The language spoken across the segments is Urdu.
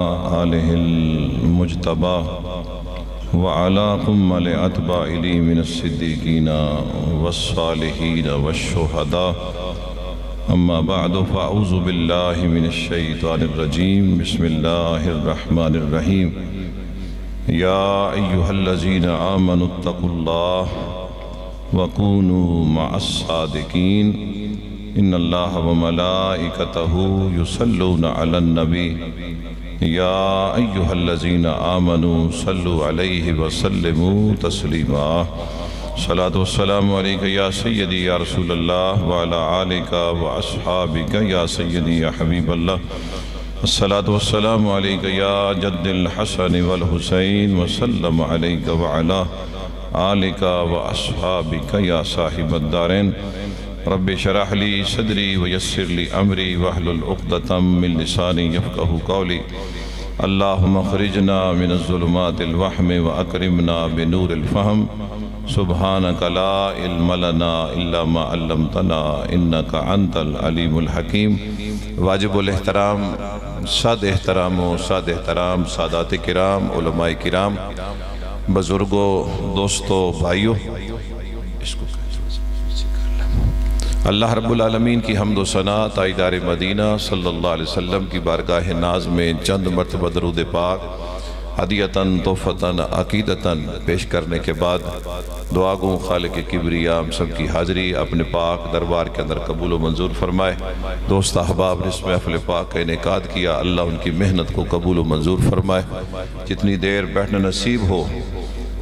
آلہ المجتبى وعلى كمل أتباع لي من الصديقين والصالحين والشهداء أما بعد فأعوذ بالله من الشيطان الرجيم بسم الله الرحمن الرحيم يا أيها الذين آمنوا اتقوا الله وكونوا مع الصادقين إن الله وملائكته يصلون على النبي يا أيها الذين آمنوا صلوا عليه وسلموا تسليما صلاة والسلام عليك يا سيدي يا رسول الله وعلى آلك وأصحابك يا سيدي يا حبيب الله الصلاة والسلام عليك يا جد الحسن والحسين وسلم عليك وعلى آلك وأصحابك يا صاحب الدارين رب شرح لي صدري ويسر لي أمري واحلل عقدة من لساني يفقه قولي اللهم اخرجنا من الظلمات الوهم وأكرمنا بنور الفهم سبحانك لا علم لنا إلا ما علمتنا إنك أنت العليم الحكيم واجب الاحترام ساد احترام سادات کرام علماء کرام بزرگوں دوستوں بھائیوں اللہ رب العالمین کی حمد و ثنا تاجدار مدینہ صلی اللہ علیہ وسلم کی بارگاہ ناز میں چند مرتبہ درود پاک ہدیتاً تحفتاً عقیدتاً پیش کرنے کے بعد دعا گوں خالق کبریا ہم سب کی حاضری اپنے پاک دربار کے اندر قبول و منظور فرمائے دوست احباب نے اس محفل پاک کا انعقاد کیا اللہ ان کی محنت کو قبول و منظور فرمائے جتنی دیر بیٹھنا نصیب ہو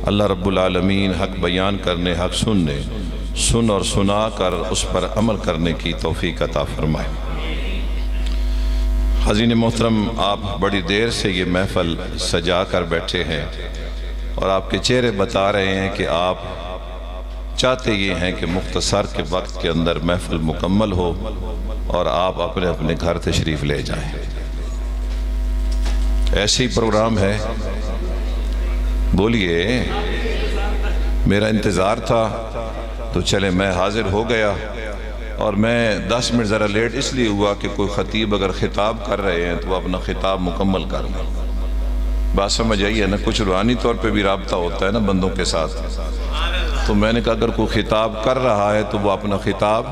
اللہ رب العالمین حق بیان کرنے حق سننے سن اور سنا کر اس پر عمل کرنے کی توفیق عطا فرمائے حضرین محترم آپ بڑی دیر سے یہ محفل سجا کر بیٹھے ہیں اور آپ کے چہرے بتا رہے ہیں کہ آپ چاہتے یہ ہیں کہ مختصر کے وقت کے اندر محفل مکمل ہو اور آپ اپنے اپنے گھر تشریف لے جائیں ایسے ہی پروگرام ہے بولیے میرا انتظار تھا تو چلے میں حاضر ہو گیا اور میں 10 منٹ ذرا لیٹ اس لیے ہوا کہ کوئی خطیب اگر خطاب کر رہے ہیں تو وہ اپنا خطاب مکمل کر لیں بات سمجھ آئی ہے نا کچھ روحانی طور پہ بھی رابطہ ہوتا ہے نا بندوں کے ساتھ تو میں نے کہا اگر کوئی خطاب کر رہا ہے تو وہ اپنا خطاب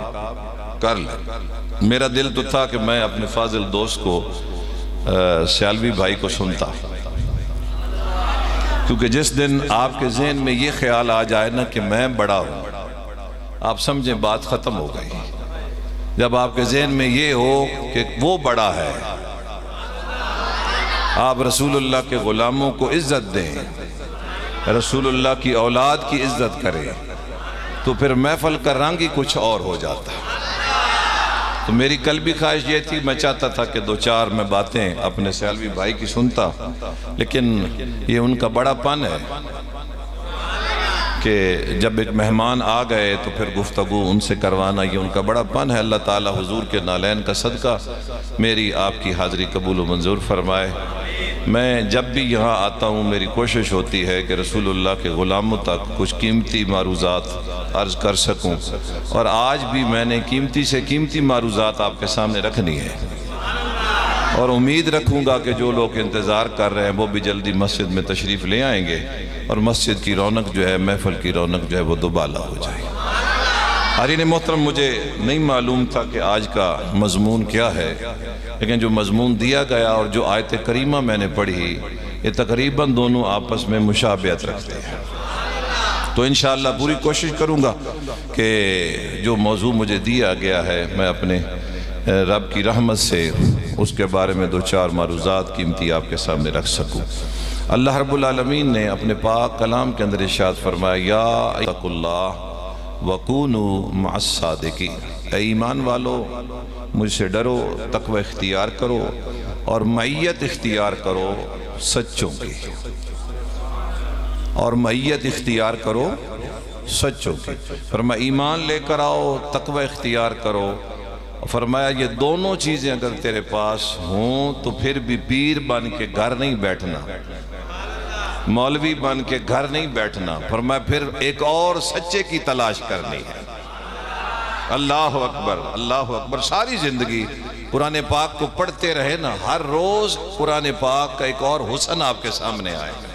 کر لے میرا دل تو تھا کہ میں اپنے فاضل دوست کو سیالوی بھائی کو سنتا کیونکہ جس دن آپ کے ذہن میں یہ خیال آ جائے نا کہ میں بڑا ہوں آپ سمجھیں بات ختم ہو گئی جب آپ کے ذہن میں یہ ہو کہ وہ بڑا ہے آپ رسول اللہ کے غلاموں کو عزت دیں رسول اللہ کی اولاد کی عزت کریں تو پھر محفل کا رنگ ہی کچھ اور ہو جاتا تو میری قلبی خواہش یہ تھی میں چاہتا تھا کہ 2-4 میں باتیں اپنے سیالوی بھائی کی سنتا لیکن یہ ان کا بڑا پن ہے کہ جب ایک مہمان آ گئے تو پھر گفتگو ان سے کروانا یہ ان کا بڑا پن ہے اللہ تعالی حضور کے نالین کا صدقہ میری آپ کی حاضری قبول و منظور فرمائے میں جب بھی یہاں آتا ہوں میری کوشش ہوتی ہے کہ رسول اللہ کے غلاموں تک کچھ قیمتی معروضات عرض کر سکوں اور آج بھی میں نے قیمتی سے قیمتی معروضات آپ کے سامنے رکھنی ہے اور امید رکھوں گا کہ جو لوگ انتظار کر رہے ہیں وہ بھی جلدی مسجد میں تشریف لے آئیں گے اور مسجد کی رونق جو ہے محفل کی رونق جو ہے وہ دوبالا ہو جائے حضرین محترم مجھے نہیں معلوم تھا کہ آج کا مضمون کیا ہے لیکن جو مضمون دیا گیا اور جو آیت کریمہ میں نے پڑھی یہ تقریباً دونوں آپس میں مشابہت رکھتے ہیں تو انشاءاللہ پوری کوشش کروں گا کہ جو موضوع مجھے دیا گیا ہے میں اپنے رب کی رحمت سے اس کے بارے میں 2-4 معروضات قیمتی آپ کے سامنے رکھ سکوں اللہ رب العالمین نے اپنے پاک کلام کے اندر ارشاد فرمایا یا اتقوا اللہ وکونوا مع الصادقین اے ایمان والو مجھ سے ڈرو تقوی اختیار کرو اور معیت اختیار کرو سچوں کی اور معیت اختیار کرو سچوں کی فرمایا ایمان لے کر آؤ تقوی اختیار کرو فرمایا یہ دونوں چیزیں اگر تیرے پاس ہوں تو پھر بھی پیر بن کے گھر نہیں بیٹھنا مولوی بن کے گھر نہیں بیٹھنا فرمایا پھر ایک اور سچے کی تلاش کرنی ہے اللہ اکبر ساری زندگی قرآن پاک کو پڑھتے رہے نا، ہر روز قرآن پاک کا ایک اور حسن آپ کے سامنے آئے گا۔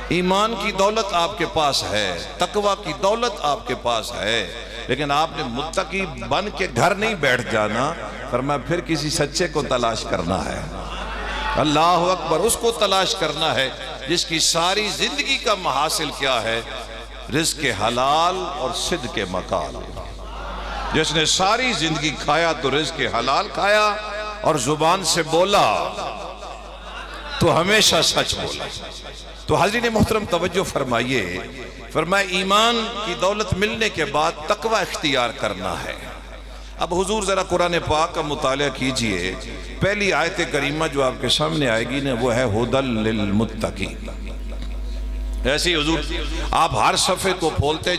ایمان کی دولت آپ کے پاس ہے، تقوی کی دولت آپ کے پاس ہے، لیکن آپ نے متقی بن کے گھر نہیں بیٹھ جانا، فرمایا پھر کسی سچے کو تلاش کرنا ہے۔ اللہ اکبر، اس کو تلاش کرنا ہے جس کی ساری زندگی کا محاصل کیا ہے؟ رزق حلال اور صدق مقال۔ جس نے ساری زندگی کھایا تو رزق حلال کھایا اور زبان سے بولا تو ہمیشہ سچ بولا۔ تو حضرین محترم توجہ فرمائیے، فرمایا ایمان کی دولت ملنے کے بعد تقوی اختیار کرنا ہے۔ اب حضور ذرا قرآن پاک کا مطالعہ کیجئے، پہلی آیت کریمہ جو آپ کے سامنے آئے گی نا وہ ہے ھدی للمتقین۔ ایسے ہی حضور آپ ہر صفحے کو کھولتے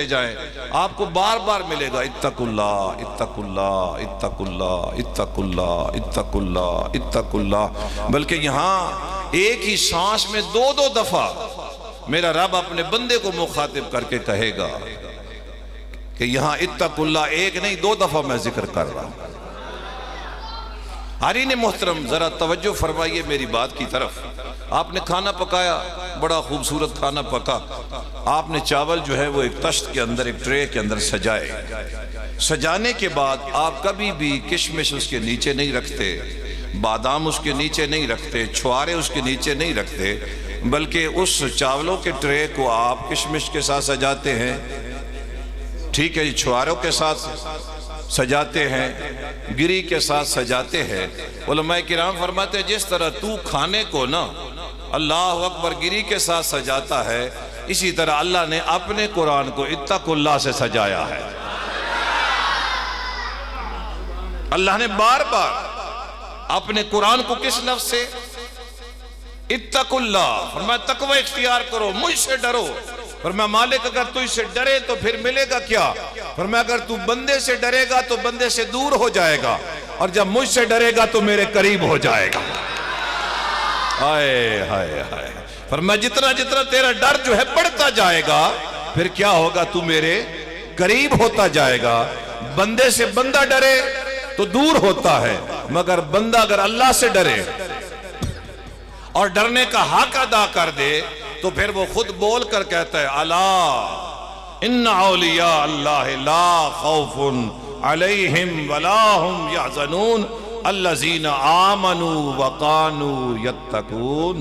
جائیں، آپ کو بار بار ملے گا اتقوا اللہ اتقوا اللہ اتقوا اللہ اتقوا اللہ اتقوا اللہ اتقوا اللہ، بلکہ یہاں ایک ہی سانس میں دو دفعہ میرا رب اپنے بندے کو مخاطب کر کے کہے گا کہ یہاں اتقوا اللہ ایک نہیں دو دفعہ میں ذکر کر رہا ہوں۔ حضرین محترم ذرا توجہ فرمائیے میری بات کی طرف۔ آپ نے کھانا پکایا، بڑا خوبصورت کھانا پکا، آپ نے چاول جو ہے وہ ایک تشت کے اندر، ایک ٹرے کے اندر سجائے۔ سجانے کے بعد آپ کبھی بھی کشمش اس کے نیچے نہیں رکھتے، بادام اس کے نیچے نہیں رکھتے، چھوارے اس کے نیچے نہیں رکھتے، بلکہ اس چاولوں کے ٹرے کو آپ کشمش کے ساتھ سجاتے ہیں، ٹھیک ہے جی، چھواروں کے ساتھ سجاتے ہیں، گری کے ساتھ سجاتے ہیں۔ علماء کرام فرماتے ہیں جس طرح تو کھانے کو نا اللہ اکبر گری کے ساتھ سجاتا ہے، اسی طرح اللہ نے اپنے قرآن کو اتقوا اللہ سے سجایا ہے۔ اللہ نے بار بار اپنے قرآن کو کس لفظ سے؟ اتقوا اللہ، فرمایا تقوی اختیار کرو، مجھ سے ڈرو۔ فرمایا مالک اگر تو اس سے ڈرے تو پھر ملے گا کیا؟ فرمایا اگر تو بندے سے ڈرے گا تو بندے سے دور ہو جائے گا، اور جب مجھ سے ڈرے گا تو میرے قریب ہو جائے گا۔ ہائے ہائے ہائے، فرمایا جتنا جتنا تیرا ڈر جو ہے بڑھتا جائے گا پھر کیا ہوگا؟ تو میرے قریب ہوتا جائے گا۔ بندے سے بندہ ڈرے تو دور ہوتا ہے، مگر بندہ اگر اللہ سے ڈرے اور ڈرنے کا حق ادا کر دے تو پھر وہ خود بول کر کہتا ہے الا ان اولیاء اللہ لا خوف علیہم ولا هم یحزنون الذین آمنوا وکانوا یتقون۔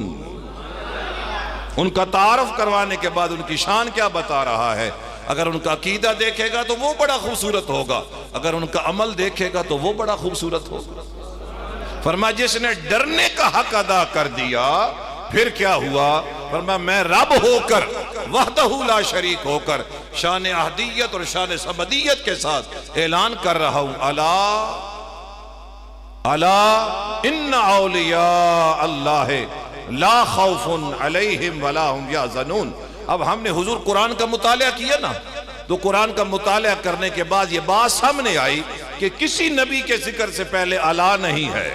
ان کا تعارف کروانے کے بعد ان کی شان کیا بتا رہا ہے؟ اگر ان کا عقیدہ دیکھے گا تو وہ بڑا خوبصورت ہوگا، اگر ان کا عمل دیکھے گا تو وہ بڑا خوبصورت ہوگا۔ فرمایا جس نے ڈرنے کا حق ادا کر دیا پھر کیا ہوا؟ فرمایا میں رب ہو کر وحدہ لا شریک ہو کر شان احدیت اور شان صمدیت کے ساتھ اعلان کر رہا ہوں الا ان اولیاء اللہ لا خوف علیہم ولا هم یحزنون۔ اب ہم نے حضور قرآن کا مطالعہ کیا نا، تو قرآن کا مطالعہ کرنے کے بعد یہ بات سامنے آئی کہ کسی نبی کے ذکر سے پہلے الا نہیں ہے،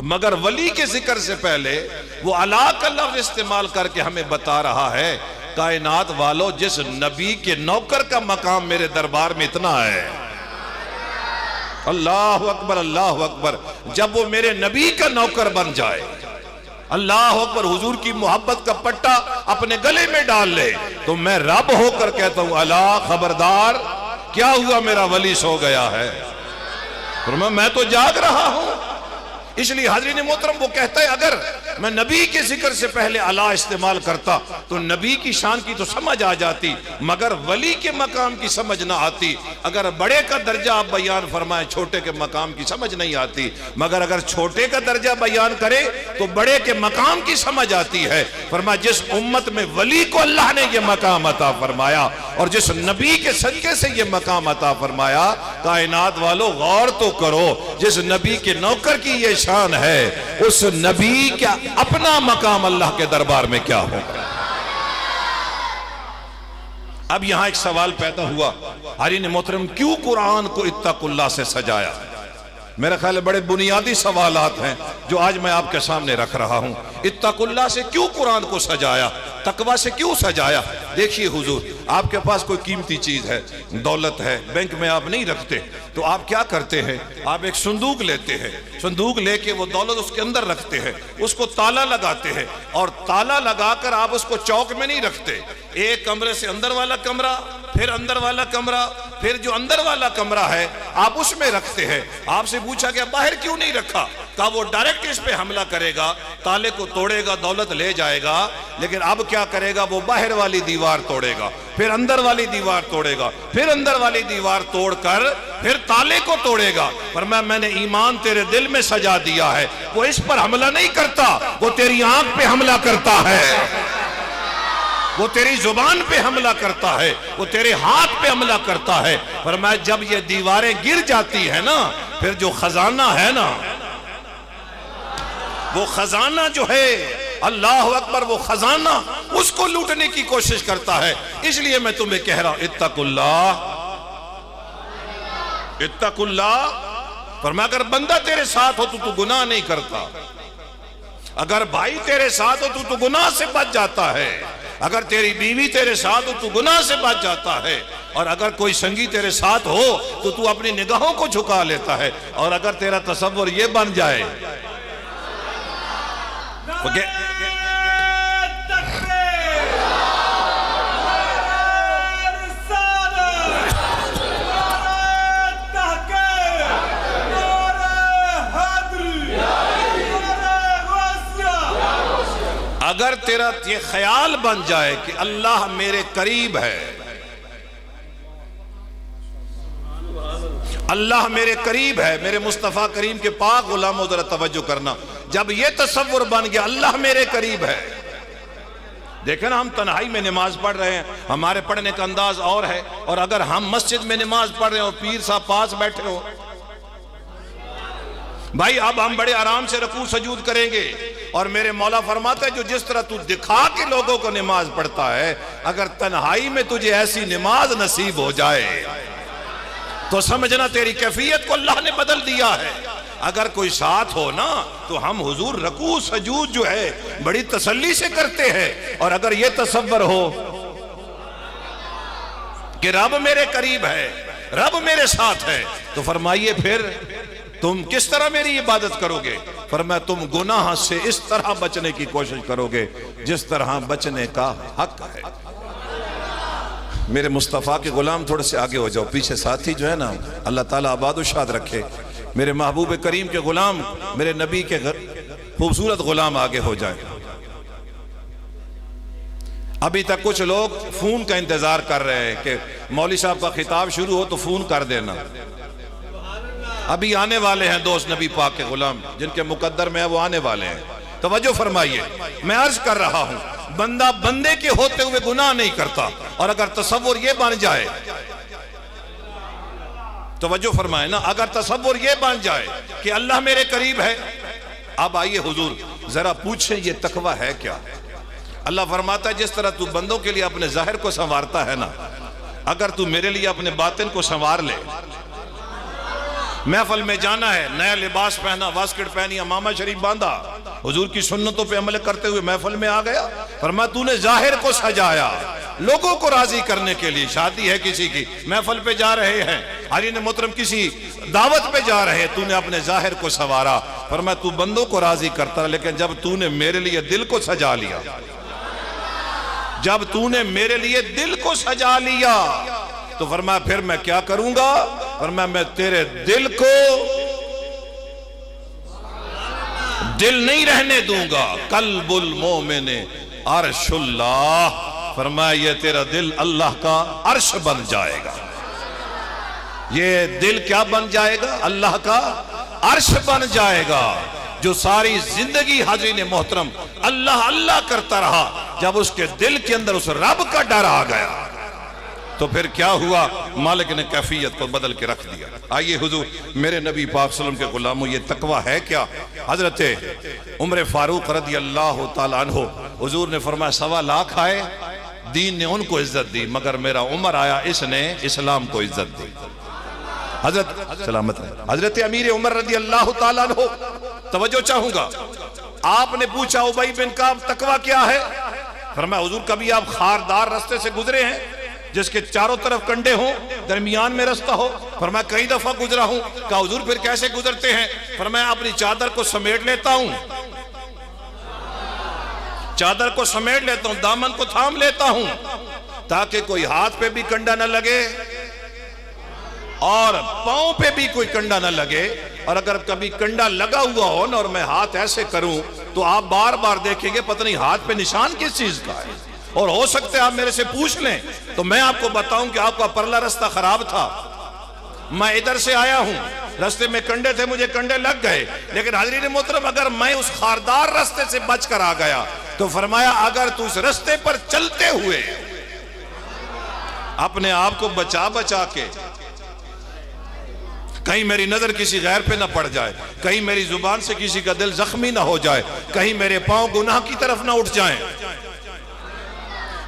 مگر ولی کے ذکر سے پہلے وہ الا کا لفظ استعمال کر کے ہمیں بتا رہا ہے کائنات والو جس نبی کے نوکر کا مقام میرے دربار میں اتنا ہے، اللہ اکبر اللہ اکبر، جب وہ میرے نبی کا نوکر بن جائے، اللہ اکبر، حضور کی محبت کا پٹا اپنے گلے میں ڈال لے، تو میں رب ہو کر کہتا ہوں الا خبردار، کیا ہوا؟ میرا ولی سو گیا ہے۔ فرمایا میں تو جاگ رہا ہوں۔ اس لیے حضرین محترم وہ کہتا ہے اگر میں نبی کے ذکر سے پہلے الا استعمال کرتا تو نبی کی شان کی تو سمجھ آ جاتی، مگر ولی کے مقام کی سمجھ نہ آتی۔ اگر بڑے کا درجہ آپ بیان فرمائیں چھوٹے کے مقام کی سمجھ نہیں آتی، مگر اگر چھوٹے کا درجہ بیان کرے تو بڑے کے مقام کی سمجھ آتی ہے۔ فرمایا جس امت میں ولی کو اللہ نے یہ مقام عطا فرمایا اور جس نبی کے صدقے سے یہ مقام عطا فرمایا، کائنات والو غور تو کرو، جس نبی کے نوکر کی یہ شان ہے، اس نبی کا اپنا مقام اللہ کے دربار میں کیا ہوگا؟ اب یہاں ایک سوال پیدا ہوا، حضرین محترم کیوں قرآن کو اتقوا اللہ سے سجایا؟ میرا خیال ہے بڑے بنیادی سوالات ہیں جو آج میں آپ کے سامنے رکھ رہا ہوں۔ اتقوا اللہ سے کیوں قرآن کو سجایا؟ تقوی سے کیوں سجایا؟ دیکھیے حضور، آپ کے پاس کوئی قیمتی چیز ہے، دولت ہے، بینک میں آپ نہیں رکھتے، تو آپ کیا کرتے ہیں؟ آپ ایک صندوق لیتے ہیں، صندوق لے کے وہ دولت اس کے اندر رکھتے ہیں، اس کو تالا لگاتے ہیں، اور تالا لگا کر آپ اس کو چوک میں نہیں رکھتے، ایک کمرے سے اندر والا کمرہ، پھر اندر والا کمرہ، پھر جو اندر والا کمرہ ہے آپ اس میں رکھتے ہیں۔ آپ سے پوچھا کہ باہر کیوں نہیں رکھا؟ کہا وہ ڈائریکٹ اس پہ حملہ کرے گا، تالے کو توڑے گا، دولت لے جائے گا، لیکن اب کیا کرے گا؟ وہ باہر والی دیوار توڑے گا، پھر اندر والی دیوار توڑے گا، پھر اندر والی دیوار توڑ کر پھر تالے کو توڑے گا۔ فرمایا میں نے ایمان تیرے دل میں سجا دیا ہے، وہ اس پر حملہ نہیں کرتا، وہ تیری آنکھ پہ حملہ کرتا ہے، وہ تیری زبان پہ حملہ کرتا ہے، وہ تیرے ہاتھ پہ حملہ کرتا ہے۔ فرمایا جب یہ دیواریں گر جاتی ہیں نا، پھر جو خزانہ ہے نا، وہ خزانہ جو ہے، اللہ اکبر، وہ خزانہ اس کو لوٹنے کی کوشش کرتا ہے۔ اس لیے میں تمہیں کہہ رہا ہوں اتقوا اللہ، اتقوا اللہ۔ فرمایا اگر بندہ تیرے ساتھ ہو تو گناہ نہیں کرتا، اگر بھائی تیرے ساتھ ہو تو گناہ سے بچ جاتا ہے، اگر تیری بیوی تیرے ساتھ ہو تو گناہ سے بچ جاتا ہے، اور اگر کوئی سنگی تیرے ساتھ ہو تو اپنی نگاہوں کو جھکا لیتا ہے، اور اگر تیرا تصور یہ بن جائے اگر تیرا یہ خیال بن جائے کہ اللہ میرے قریب ہے، اللہ میرے قریب ہے، میرے مصطفیٰ کریم کے پاک غلاموں ذرا توجہ کرنا، جب یہ تصور بن گیا اللہ میرے قریب ہے، دیکھیں نا ہم تنہائی میں نماز پڑھ رہے ہیں، ہمارے پڑھنے کا انداز اور ہے، اور اگر ہم مسجد میں نماز پڑھ رہے ہیں اور پیر صاحب پاس بیٹھے ہو، بھائی اب ہم بڑے آرام سے رکوع سجود کریں گے، اور میرے مولا فرماتا ہے جو جس طرح تو دکھا کے لوگوں کو نماز پڑھتا ہے، اگر تنہائی میں تجھے ایسی نماز نصیب ہو جائے تو سمجھنا تیری کیفیت کو اللہ نے بدل دیا ہے۔ اگر کوئی ساتھ ہو نا تو ہم حضور رکوع سجود جو ہے بڑی تسلی سے کرتے ہیں، اور اگر یہ تصور ہو کہ رب میرے قریب ہے، رب میرے ساتھ ہے، تو فرمائیے پھر تم کس طرح میری عبادت کرو گے؟ فرمایا تم گناہ سے اس طرح بچنے کی کوشش کرو گے جس طرح بچنے کا حق ہے۔ میرے مصطفیٰ کے غلام تھوڑے سے آگے ہو جاؤ، پیچھے ساتھی جو ہے نا اللہ تعالیٰ آباد و شاد رکھے، میرے محبوب کریم کے غلام، میرے نبی کے خوبصورت غلام آگے ہو جائیں۔ ابھی تک کچھ لوگ فون کا انتظار کر رہے ہیں کہ مولوی صاحب کا خطاب شروع ہو تو فون کر دینا، ابھی آنے والے ہیں دوست نبی پاک کے غلام جن کے مقدر میں ہے وہ آنے والے ہیں، توجہ فرمائیے۔ میں عرض کر رہا ہوں بندہ بندے کے ہوتے ہوئے گناہ نہیں کرتا، اور اگر تصور یہ بن جائے، توجہ فرمائے نا، اگر تصور یہ بن جائے کہ اللہ میرے قریب ہے، اب آئیے حضور ذرا پوچھیں یہ تقوی ہے کیا؟ اللہ فرماتا ہے جس طرح تو بندوں کے لیے اپنے ظاہر کو سنوارتا ہے نا، اگر تو میرے لیے اپنے باطن کو سنوار لے، محفل میں جانا ہے، نیا لباس پہنا، واسکٹ پہنی، امامہ شریف باندھا، حضور کی سنتوں پہ عمل کرتے ہوئے محفل میں آ گیا، فرمایا تو نے ظاہر کو سجایا لوگوں کو راضی کرنے کے لیے، شادی ہے کسی کی، محفل پہ جا رہے ہیں، حریم محترم کسی دعوت پہ جا رہے ہیں، تو نے اپنے ظاہر کو سنوارا، فرمایا تو بندوں کو راضی کرتا، لیکن جب تو نے میرے لیے دل کو سجا لیا، جب تو نے میرے لیے دل کو سجا لیا تو فرمایا پھر میں کیا کروں گا؟ فرمایا میں تیرے دل کو دل نہیں رہنے دوں گا، قلب المومن عرش اللہ، فرمایا یہ تیرا دل اللہ کا عرش بن جائے گا، یہ دل کیا بن جائے گا؟ اللہ کا عرش بن جائے گا، جو ساری زندگی حاضرین محترم اللہ اللہ کرتا رہا، جب اس کے دل کے اندر اس رب کا ڈر آ گیا تو پھر کیا ہوا؟ مالک نے کیفیت کو بدل کے رکھ دیا۔ آئیے حضور میرے نبی پاک صلی اللہ علیہ وسلم کے غلاموں یہ تقوی ہے کیا؟ حضرت عمر فاروق رضی اللہ تعالیٰ عنہ، حضور نے فرمایا 1.25 لاکھ آئے، دین نے ان کو عزت دی، مگر میرا عمر آیا اس نے اسلام کو عزت دی۔ حضرت سلامت ہے حضرت امیر عمر رضی اللہ تعالیٰ عنہ، توجہ چاہوں گا، آپ نے پوچھا ابی بن کعب تقوی کیا ہے؟ فرمایا حضور کبھی آپ خاردار رستے سے گزرے ہیں جس کے چاروں طرف کنڈے ہوں درمیان میں رستہ ہو؟ فرمایا کئی دفعہ گزرا ہوں۔ کہا حضور پھر کیسے گزرتے ہیں؟ فرمایا اپنی چادر کو سمیٹ لیتا ہوں، چادر کو سمیٹ لیتا ہوں، دامن کو تھام لیتا ہوں تاکہ کوئی ہاتھ پہ بھی کنڈا نہ لگے اور پاؤں پہ بھی کوئی کنڈا نہ لگے، اور اگر کبھی کنڈا لگا ہوا ہو نا اور میں ہاتھ ایسے کروں تو آپ بار بار دیکھیں گے پتہ نہیں ہاتھ پہ نشان کس چیز کا ہے، اور ہو سکتے آپ میرے سے پوچھ لیں تو میں آپ کو بتاؤں کہ آپ کا پرلا رستہ خراب تھا، میں ادھر سے آیا ہوں، رستے میں کنڈے تھے، مجھے کنڈے لگ گئے، لیکن حضرین محترم اگر میں اس خاردار رستے سے بچ کر آ گیا تو فرمایا اگر تو اس رستے پر چلتے ہوئے اپنے آپ کو بچا بچا کے کہیں میری نظر کسی غیر پہ نہ پڑ جائے، کہیں میری زبان سے کسی کا دل زخمی نہ ہو جائے، کہیں میرے پاؤں گناہ کی طرف نہ اٹھ جائیں،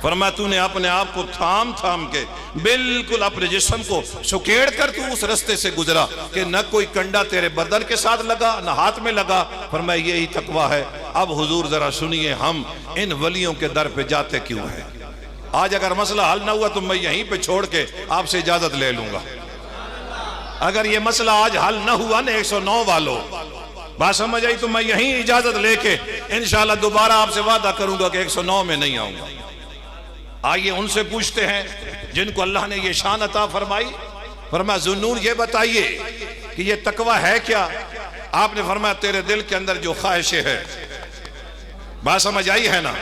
فرمایا تو نے اپنے آپ کو تھام تھام کے بالکل اپنے جسم کو سکیڑ کر تو اس رستے سے گزرا کہ نہ کوئی کنڈا تیرے بدن کے ساتھ لگا نہ ہاتھ میں لگا۔ فرمایا یہی تقویٰ ہے۔ اب حضور ذرا سنیے ہم ان ولیوں کے در پہ جاتے کیوں ہیں؟ آج اگر مسئلہ حل نہ ہوا تو میں یہیں پہ چھوڑ کے آپ سے اجازت لے لوں گا۔ اگر یہ مسئلہ آج حل نہ ہوا نا 109 والوں بات سمجھ آئی تو میں یہیں اجازت لے کے انشاءاللہ دوبارہ آپ سے وعدہ کروں گا کہ 109 میں نہیں آؤں گا۔ آئیے ان سے پوچھتے ہیں جن کو اللہ نے یہ شان عطا فرمائی۔ فرمایا ذوالنور یہ بتائیے کہ یہ تقویٰ ہے کیا؟ آپ نے فرمایا تیرے دل کے اندر جو خواہشیں ہے، بات سمجھ آئی ہے نا،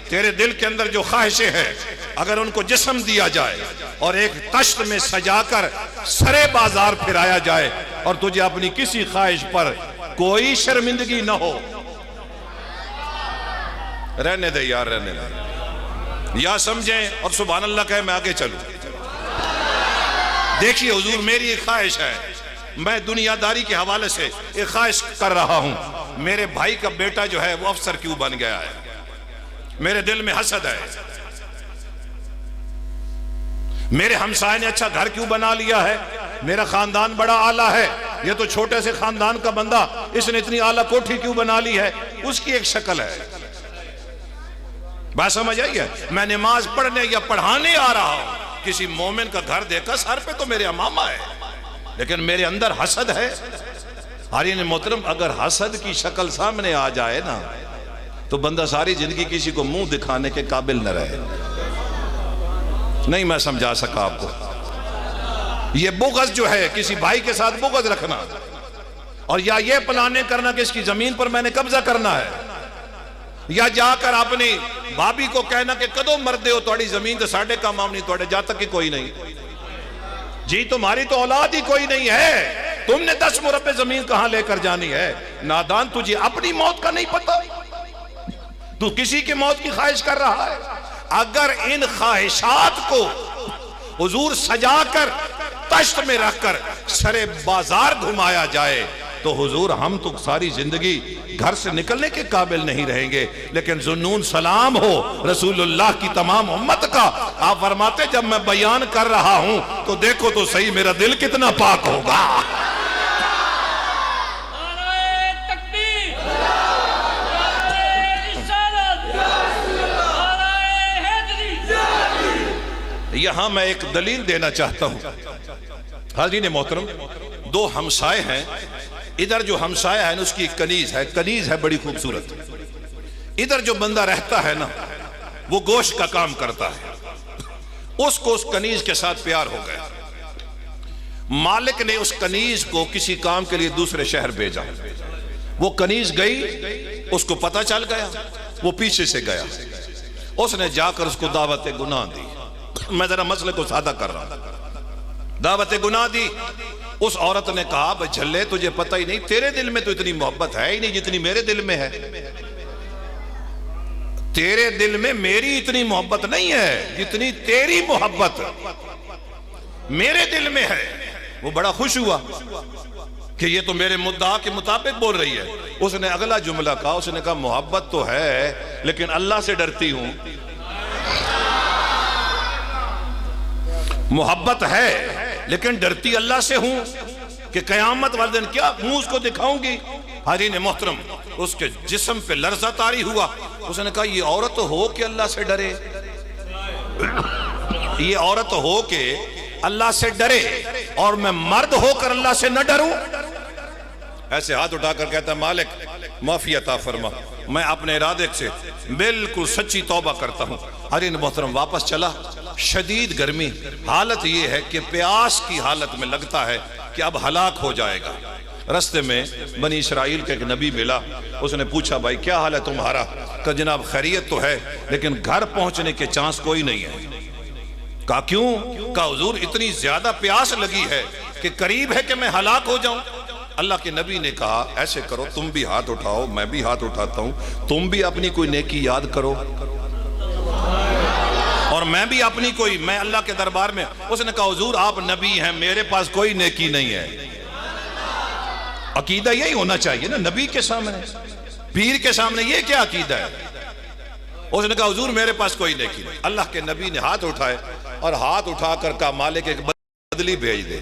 تیرے دل کے اندر جو خواہشیں ہے اگر ان کو جسم دیا جائے اور ایک تشت میں سجا کر سرے بازار پھرایا جائے اور تجھے اپنی کسی خواہش پر کوئی شرمندگی نہ ہو، رہنے دے یار، رہنے دے، یا سمجھیں اور سبحان اللہ کہے میں آگے چلوں۔ دیکھیے حضور میری ایک خواہش ہے، میں دنیا داری کے حوالے سے ایک خواہش کر رہا ہوں، میرے بھائی کا بیٹا جو ہے وہ افسر کیوں بن گیا ہے؟ میرے دل میں حسد ہے۔ میرے ہمسائے نے اچھا گھر کیوں بنا لیا ہے؟ میرا خاندان بڑا اعلیٰ ہے، یہ تو چھوٹے سے خاندان کا بندہ، اس نے اتنی اعلیٰ کوٹھی کیوں بنا لی ہے؟ اس کی ایک شکل ہے۔ بات سمجھ آئی ہے؟ میں نماز پڑھنے یا پڑھانے آ رہا ہوں، کسی مومن کا گھر دیکھا، سر پہ تو میرے امامہ ہے لیکن میرے اندر حسد ہے۔ حضرین محترم اگر حسد کی شکل سامنے آ جائے نا تو بندہ ساری زندگی کسی کو منہ دکھانے کے قابل نہ رہے۔ نہیں میں سمجھا سکا آپ کو۔ یہ بغض جو ہے کسی بھائی کے ساتھ بغض رکھنا اور یا یہ پلانے کرنا کہ اس کی زمین پر میں نے قبضہ کرنا ہے، یا جا کر اپنی بھابی کو کہنا کہ کدو مردے ہو توڑی زمین تو ساڑھے کا مام نہیں، توڑے جا تک ہی کوئی نہیں، جی تمہاری تو اولاد ہی کوئی نہیں ہے، تم نے 10 مربع زمین کہاں لے کر جانی ہے؟ نادان تجھے اپنی موت کا نہیں پتا، تو کسی کی موت کی خواہش کر رہا ہے۔ اگر ان خواہشات کو حضور سجا کر تشت میں رکھ کر سرے بازار گھمایا جائے تو حضور ہم تو ساری زندگی گھر سے نکلنے کے قابل نہیں رہیں گے، لیکن ذوالنون سلام ہو رسول اللہ کی تمام امت کا۔ آپ فرماتے جب میں بیان کر رہا ہوں تو دیکھو تو صحیح میرا دل کتنا پاک ہوگا۔ یہاں میں ایک دلیل دینا چاہتا ہوں۔ حاضرین محترم، 2 ہمسائے ہیں، ادھر جو ہمسایہ ہے اس کی ایک کنیز ہے بڑی خوبصورت، ادھر جو بندہ رہتا ہے نا وہ گوشت کا کام کرتا ہے، اس کو اس کنیز کے ساتھ پیار ہو گیا، مالک نے اس کنیز کو کسی کام کے لیے دوسرے شہر بھیجا، وہ کنیز گئی، اس کو پتہ چل گیا، وہ پیچھے سے گیا، اس نے جا کر اس کو دعوت گناہ دی۔ میں ذرا مسئلے کو سادہ کر رہا ہوں۔ دعوت گناہ دی، اس عورت نے کہا بھئی جھلے تجھے پتہ ہی نہیں، تیرے دل میں تو اتنی محبت ہے ہی نہیں جتنی میرے دل میں ہے، تیرے دل میں میری اتنی محبت نہیں ہے جتنی تیری محبت میرے دل میں ہے۔ وہ بڑا خوش ہوا کہ یہ تو میرے مدعا کے مطابق بول رہی ہے۔ اس نے اگلا جملہ کہا، اس نے کہا محبت تو ہے لیکن اللہ سے ڈرتی ہوں۔ محبت ہے لیکن ڈرتی اللہ سے ہوں کہ قیامت والے دن کیا منہ اس کو دکھاؤں گی۔ حضرین محترم اس کے جسم پہ لرزہ طاری ہوا. اس نے کہا یہ عورت ہو کہ اللہ سے ڈرے, یہ عورت ہو کہ اللہ سے ڈرے اور میں مرد ہو کر اللہ سے نہ ڈروں. ایسے ہاتھ اٹھا کر کہتا ہے مالک معافی عطا فرما, میں اپنے ارادے سے بالکل سچی توبہ کرتا ہوں. حضرت محترم واپس چلا. شدید گرمی, حالت یہ ہے کہ پیاس کی حالت میں لگتا ہے کہ اب ہلاک ہو جائے گا. رستے میں بنی اسرائیل کے ایک نبی ملا. اس نے پوچھا بھائی کیا حال ہے تمہارا؟ کہا جناب خیریت تو ہے لیکن گھر پہنچنے کے چانس کوئی نہیں ہے. کہا کیوں؟ کہا حضور اتنی زیادہ پیاس لگی ہے کہ قریب ہے کہ میں ہلاک ہو جاؤں. اللہ کے نبی نے کہا ایسے کرو, تم بھی ہاتھ اٹھاؤ, میں بھی ہاتھ اٹھاتا ہوں, تم بھی اپنی کوئی نیکی یاد کرو اور میں بھی اپنی کوئی, میں اللہ کے دربار میں. اس نے کہا حضور آپ نبی ہیں, میرے پاس کوئی نیکی نہیں ہے. عقیدہ یہی ہونا چاہیے نا نبی کے سامنے, پیر کے سامنے, یہ کیا عقیدہ ہے؟ اس نے کہا حضور میرے پاس کوئی نیکی نہیں. اللہ کے نبی نے ہاتھ اٹھائے اور ہاتھ اٹھا کر کہا مالک ایک بدلی بھیج دے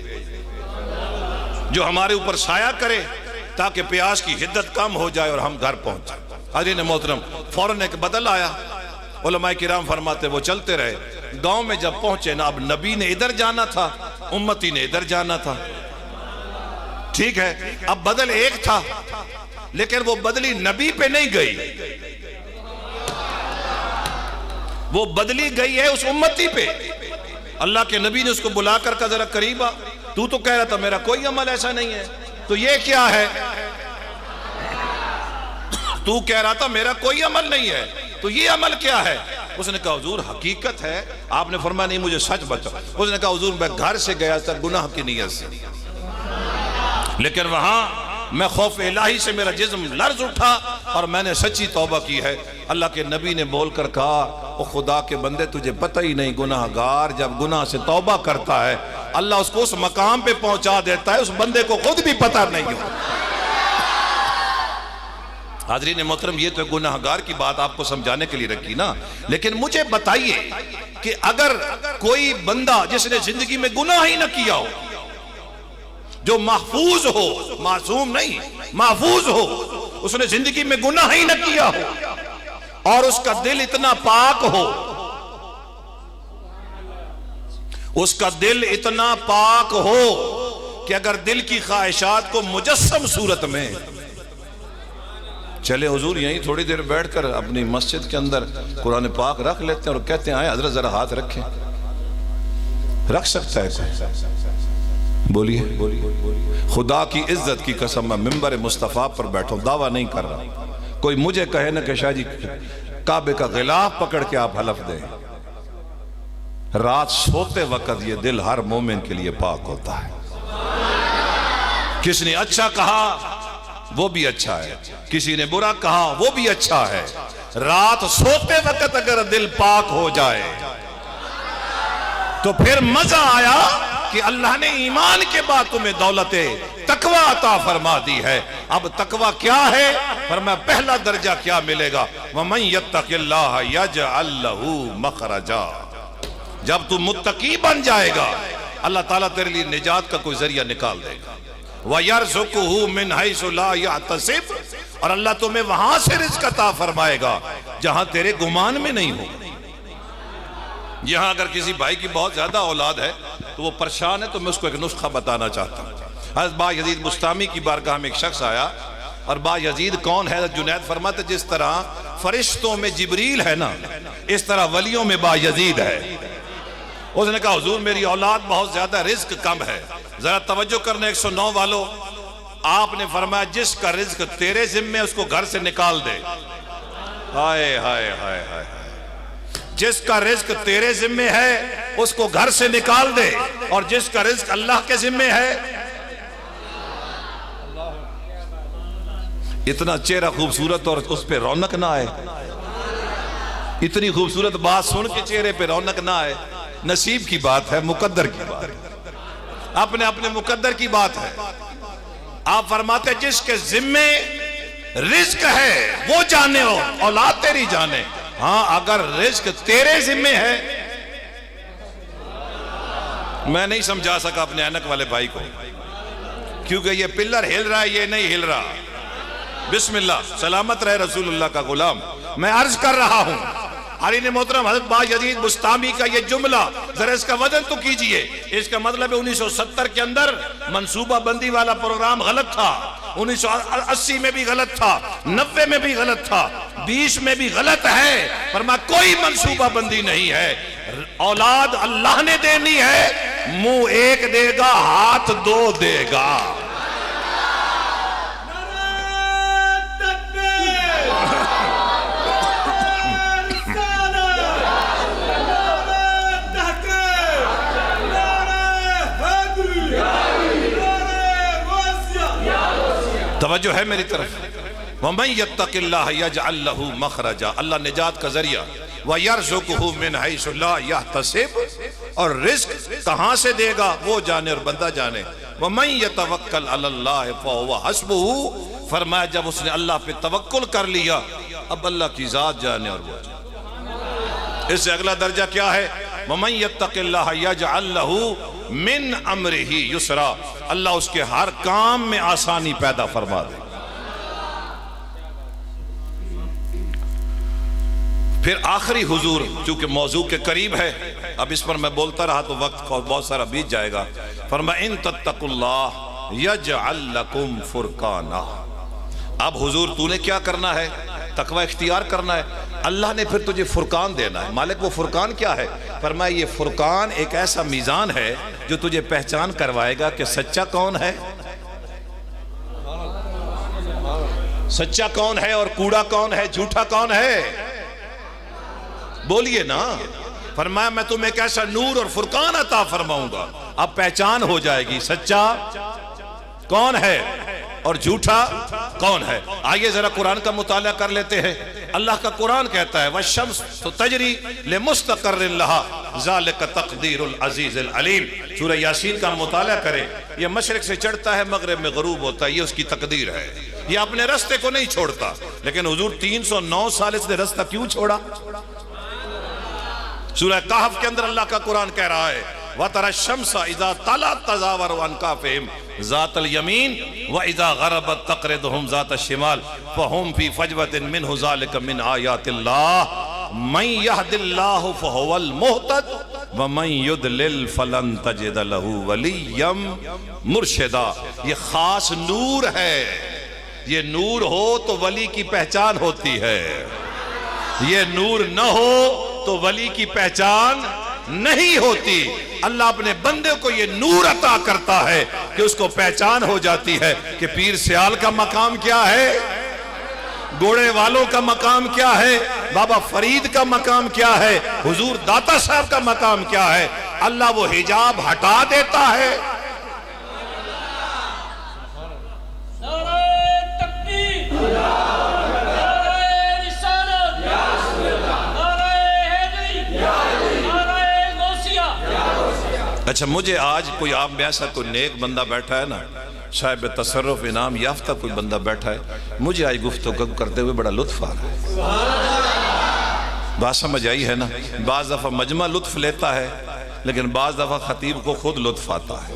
جو ہمارے اوپر سایہ کرے تاکہ پیاس کی حدت کم ہو جائے اور ہم گھر پہنچ جائیں. حضرت محترم فوراً ایک بدل آیا. علماء کرام فرماتے وہ چلتے رہے. گاؤں میں جب پہنچے نا, اب نبی نے ادھر جانا تھا, امتی نے ادھر جانا تھا, ٹھیک ہے. اب بدل ایک تھا لیکن وہ بدلی نبی پہ نہیں گئی, وہ بدلی گئی ہے اس امتی پہ. اللہ کے نبی نے اس کو بلا کر کہا ذرا قریب آ, تو کہہ رہا تھا میرا کوئی عمل ایسا نہیں ہے, تو یہ کیا ہے؟ تو کہہ رہا تھا میرا کوئی عمل نہیں ہے, تو یہ عمل کیا ہے؟ اس نے کہا حضور حقیقت ہے. آپ نے فرمایا نہیں مجھے سچ بتاؤ. اس نے کہا حضور میں گھر سے گیا تھا گناہ کی نیت سے, لیکن وہاں میں خوف الہی سے میرا جسم لرز اٹھا اور میں نے سچی توبہ کی ہے. اللہ کے نبی نے بول کر کہا او خدا کے بندے تجھے پتہ ہی نہیں, گناہ گار جب گناہ سے توبہ کرتا ہے اللہ اس کو اس مقام پہ پہنچا دیتا ہے اس بندے کو خود بھی پتہ نہیں ہو. حاضرین محترم یہ تو گناہ گار کی بات آپ کو سمجھانے کے لیے رکھی نا, لیکن مجھے بتائیے کہ اگر کوئی بندہ جس نے زندگی میں گناہ ہی نہ کیا ہو, جو محفوظ ہو, معصوم نہیں محفوظ ہو, اس نے زندگی میں گناہ ہی نہ کیا ہو اور اس کا دل اتنا پاک ہو, اس کا دل اتنا پاک ہو کہ اگر دل کی خواہشات کو مجسم صورت میں چلے حضور یہیں تھوڑی دیر بیٹھ کر اپنی مسجد کے اندر قرآن پاک رکھ لیتے ہیں اور کہتے ہیں آئے حضرت ذرا ہاتھ رکھیں, رکھ سکتا ہے کوئی؟ بولیے. خدا کی عزت کی قسم میں ممبر مصطفیٰ پر بیٹھوں, دعویٰ نہیں کر رہا. کوئی مجھے کہے نا کہ شاہ جی کعبے کا غلاف پکڑ کے آپ حلف دیں, رات سوتے وقت یہ دل ہر مومن کے لیے پاک ہوتا ہے. کس نے اچھا کہا وہ بھی اچھا ہے, کسی نے برا کہا وہ بھی اچھا ہے. رات سوتے وقت اگر دل پاک ہو جائے تو پھر مزہ آیا کہ اللہ نے ایمان کے بعد تمہیں دولت تقوی عطا فرما دی ہے. اب تقوی کیا ہے؟ فرمایا پہلا درجہ کیا ملے گا, وَمَن يَتَّقِ اللَّهَ يَجْعَلْ لَهُ مَخْرَجًا. جب تو متقی بن جائے گا اللہ تعالیٰ تیرے لیے نجات کا کوئی ذریعہ نکال دے گا. وَيَرْزُقُهُ مِنْ حَيْثُ لَا يَحْتَسِبُ, اور اللہ تمہیں وہاں سے رزق عطا فرمائے گا جہاں تیرے گمان میں نہیں ہو. یہاں اگر کسی بھائی کی بہت زیادہ اولاد ہے تو وہ پریشان ہے, تو میں اس کو ایک نسخہ بتانا چاہتا ہوں. حضرت با یزید بستامی کی بارگاہ میں ایک شخص آیا, اور با یزید کون ہے؟ جنید فرماتے جس طرح فرشتوں میں جبریل ہے نا, اس طرح ولیوں میں با یزید ہے. اس نے کہا حضور میری اولاد بہت زیادہ, رزق کم ہے, ذرا توجہ کرنے 109 والوں. آپ نے فرمایا جس کا رزق تیرے ذمے اس کو گھر سے نکال دے. ہائے ہائے ہائے ہائے, جس کا رزق تیرے ذمے ہے اس کو گھر سے نکال دے, اور جس کا رزق اللہ کے ذمے ہے. اتنا چہرہ خوبصورت اور اس پہ رونق نہ آئے, اتنی خوبصورت بات سن کے چہرے پہ رونق نہ آئے, نصیب کی بات ہے, مقدر کی بات ہے, اپنے اپنے مقدر کی بات ہے. آپ فرماتے جس کے ذمے رزق ہے وہ جانے, ہو اولاد تیری جانے. ہاں اگر رزق تیرے ذمے ہے, میں نہیں سمجھا سکا اپنے اینک والے بھائی کو, کیونکہ یہ پلر ہل رہا ہے, یہ نہیں ہل رہا. بسم اللہ، سلامت رہے رسول اللہ کا غلام۔ میں عرض کر رہا ہوں علی محترم حضرت بایزید بستامی کا یہ جملہ ذرا اس کا وزن تو کیجئے۔ اس کا مطلب ہے 1970 کے اندر منصوبہ بندی والا پروگرام غلط تھا، 1980 میں بھی غلط تھا، 90 میں بھی غلط تھا، 20 میں بھی غلط ہے، فرمایا کوئی منصوبہ بندی نہیں ہے، اولاد اللہ نے دینی ہے، منہ ایک دے گا ہاتھ دو دے گا۔ توجہ ہے میری طرف؟ وَمَن يَتَّقِ اللَّهَ يَجْعَلْ لَهُ مَخْرَجًا، اللہ نجات کا ذریعہ، وَيَرْزُقْهُ مِنْ حَيْثُ لَا يَحْتَسِبُ، اور رزق کہاں سے دے گا وہ جانے اور بندہ جانے۔ وَمَن يَتَوَكَّلْ عَلَى اللَّهِ فَهُوَ حَسْبُهُ، فرمایا جب اس نے اللہ پہ توکل کر لیا اب اللہ کی ذات جانے اور وہ جانے۔ اس سے اگلا درجہ کیا ہے؟ وَمَن يَتَّقِ اللَّهَ يَجْعَلْ لَهُ من امرہ یسرا، اللہ اس کے ہر کام میں آسانی پیدا فرما دے۔ پھر آخری حضور چونکہ موضوع کے قریب ہے، اب اس پر میں بولتا رہا تو وقت بہت سارا بیت جائے گا، فرمایا ان تتقوا اللہ یجعل لکم فرقانا۔ اب حضور تو نے کیا کرنا ہے؟ تقوی اختیار کرنا ہے، اللہ نے پھر تجھے فرقان دینا ہے۔ مالک وہ فرقان کیا ہے؟ فرمایا یہ فرقان ایک ایسا میزان ہے جو تجھے پہچان کروائے گا کہ سچا کون ہے، سچا کون ہے اور کوڑا کون ہے، جھوٹا کون ہے، بولیے نا۔ فرمایا میں تمہیں ایک ایسا نور اور فرقان عطا فرماؤں گا، اب پہچان ہو جائے گی سچا کون ہے اور جھوٹا کون ہے۔ آئیے ذرا قرآن کا مطالعہ کر لیتے ہیں۔ اللہ کا قرآن کہتا ہے وَالشَّمْسُ تَجْرِي لِمُسْتَقَرٍ لَهَا ذَلِكَ تَقْدِيرُ الْعَزِيزِ الْعَلِيمِ۔ سورہ یاسین کا مطالعہ کریں، یہ مشرق سے چڑھتا ہے مغرب میں غروب ہوتا ہے، یہ اس کی تقدیر ہے، یہ اپنے رستے کو نہیں چھوڑتا۔ لیکن حضور 309 سال اس نے رستہ کیوں چھوڑا؟ سورہ کہف کے اندر اللہ کا قرآن کہہ رہا ہے وَتَرَى الشَّمْسَ إِذَا طَلَعَت تَزَاوَرُ عَنْ كَهْفِهِمْ ذَاتَ الْيَمِينِ وَإِذَا غَرَبَت تَقْرِضُهُمْ ذَاتَ الشِّمَالِ فَهُمْ فِي فَجْوَةٍ مِّنْهُ ذَلِكَ مِنْ آيَاتِ اللَّهِ مَن يَهْدِ اللَّهُ فَهُوَ الْمُهْتَدِ وَمَن يُضْلِلْ فَلَن تَجِدَ لَهُ وَلِيًّا مُرْشِدًا۔ یہ خاص نور ہے، یہ نور ہو تو ولی کی پہچان ہوتی ہے، یہ نور نہ ہو تو ولی کی پہچان نہیں ہوتی۔ اللہ اپنے بندے کو یہ نور عطا کرتا ہے کہ اس کو پہچان ہو جاتی ہے کہ پیر سیال کا مقام کیا ہے، گوڑے والوں کا مقام کیا ہے، بابا فرید کا مقام کیا ہے، حضور داتا صاحب کا مقام کیا ہے۔ اللہ وہ حجاب ہٹا دیتا ہے۔ اچھا مجھے آج کوئی آپ میں ایسا کوئی نیک بندہ بیٹھا ہے نا، صاحب تصرف انعام یافتہ کوئی بندہ بیٹھا ہے، مجھے آج گفتگو کرتے ہوئے بڑا لطف آ رہا ہے۔ بات سمجھ آئی ہے نا؟ بعض دفعہ مجمع لطف لیتا ہے لیکن بعض دفعہ خطیب کو خود لطف آتا ہے۔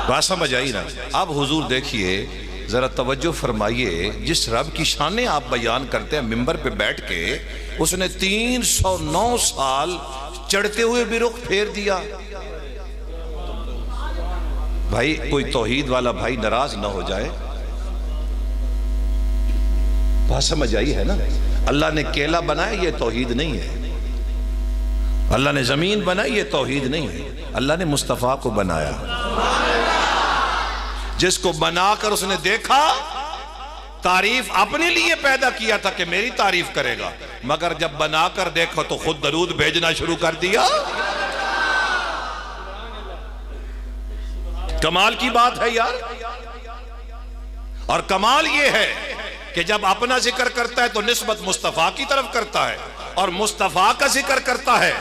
بات سمجھ آئی نا؟ اب حضور دیکھیے ذرا توجہ فرمائیے، جس رب کی شانیں آپ بیان کرتے ہیں ممبر پہ بیٹھ کے، اس نے 309 سال چڑھتے ہوئے بھی رخ پھیر دیا۔ بھائی کوئی توحید والا بھائی ناراض نہ ہو جائے، بات سمجھ آئی ہے نا؟ اللہ نے کیلا بنایا یہ توحید نہیں ہے، اللہ نے زمین بنائی یہ توحید نہیں ہے، اللہ نے مصطفیٰ کو بنایا، جس کو بنا کر اس نے دیکھا، تعریف اپنے لیے پیدا کیا تھا کہ میری تعریف کرے گا، مگر جب بنا کر دیکھو تو خود درود بھیجنا شروع کر دیا۔ کمال کی بات ہے یار، اور کمال یہ ہے کہ جب اپنا ذکر کرتا ہے تو نسبت مصطفیٰ کی طرف کرتا ہے، اور مصطفیٰ کا ذکر کرتا ہے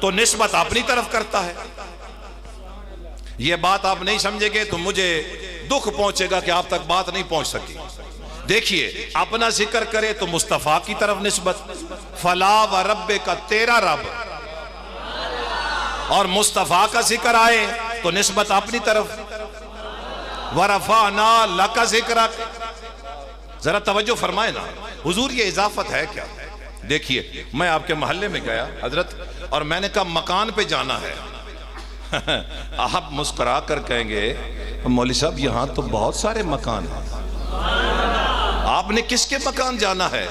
تو نسبت اپنی طرف کرتا ہے۔ یہ بات آپ نہیں سمجھے گے تو مجھے دکھ پہنچے گا کہ آپ تک بات نہیں پہنچ سکی۔ دیکھیے اپنا ذکر کرے تو مصطفیٰ کی طرف نسبت، فلا و رب کا تیرا رب، اور مصطفیٰ کا ذکر آئے تو نسبت اپنی طرف، ورفعنا لک ذکرک، ذرا توجہ فرمائے نا حضور یہ اضافت ہے کیا؟ دیکھیے میں آپ کے محلے میں گیا حضرت اور میں نے کہا مکان پہ جانا ہے آپ مسکرا کر کہیں گے مولوی صاحب یہاں تو بہت سارے مکان ہیں، آپ نے کس کے مکان جانا ہے؟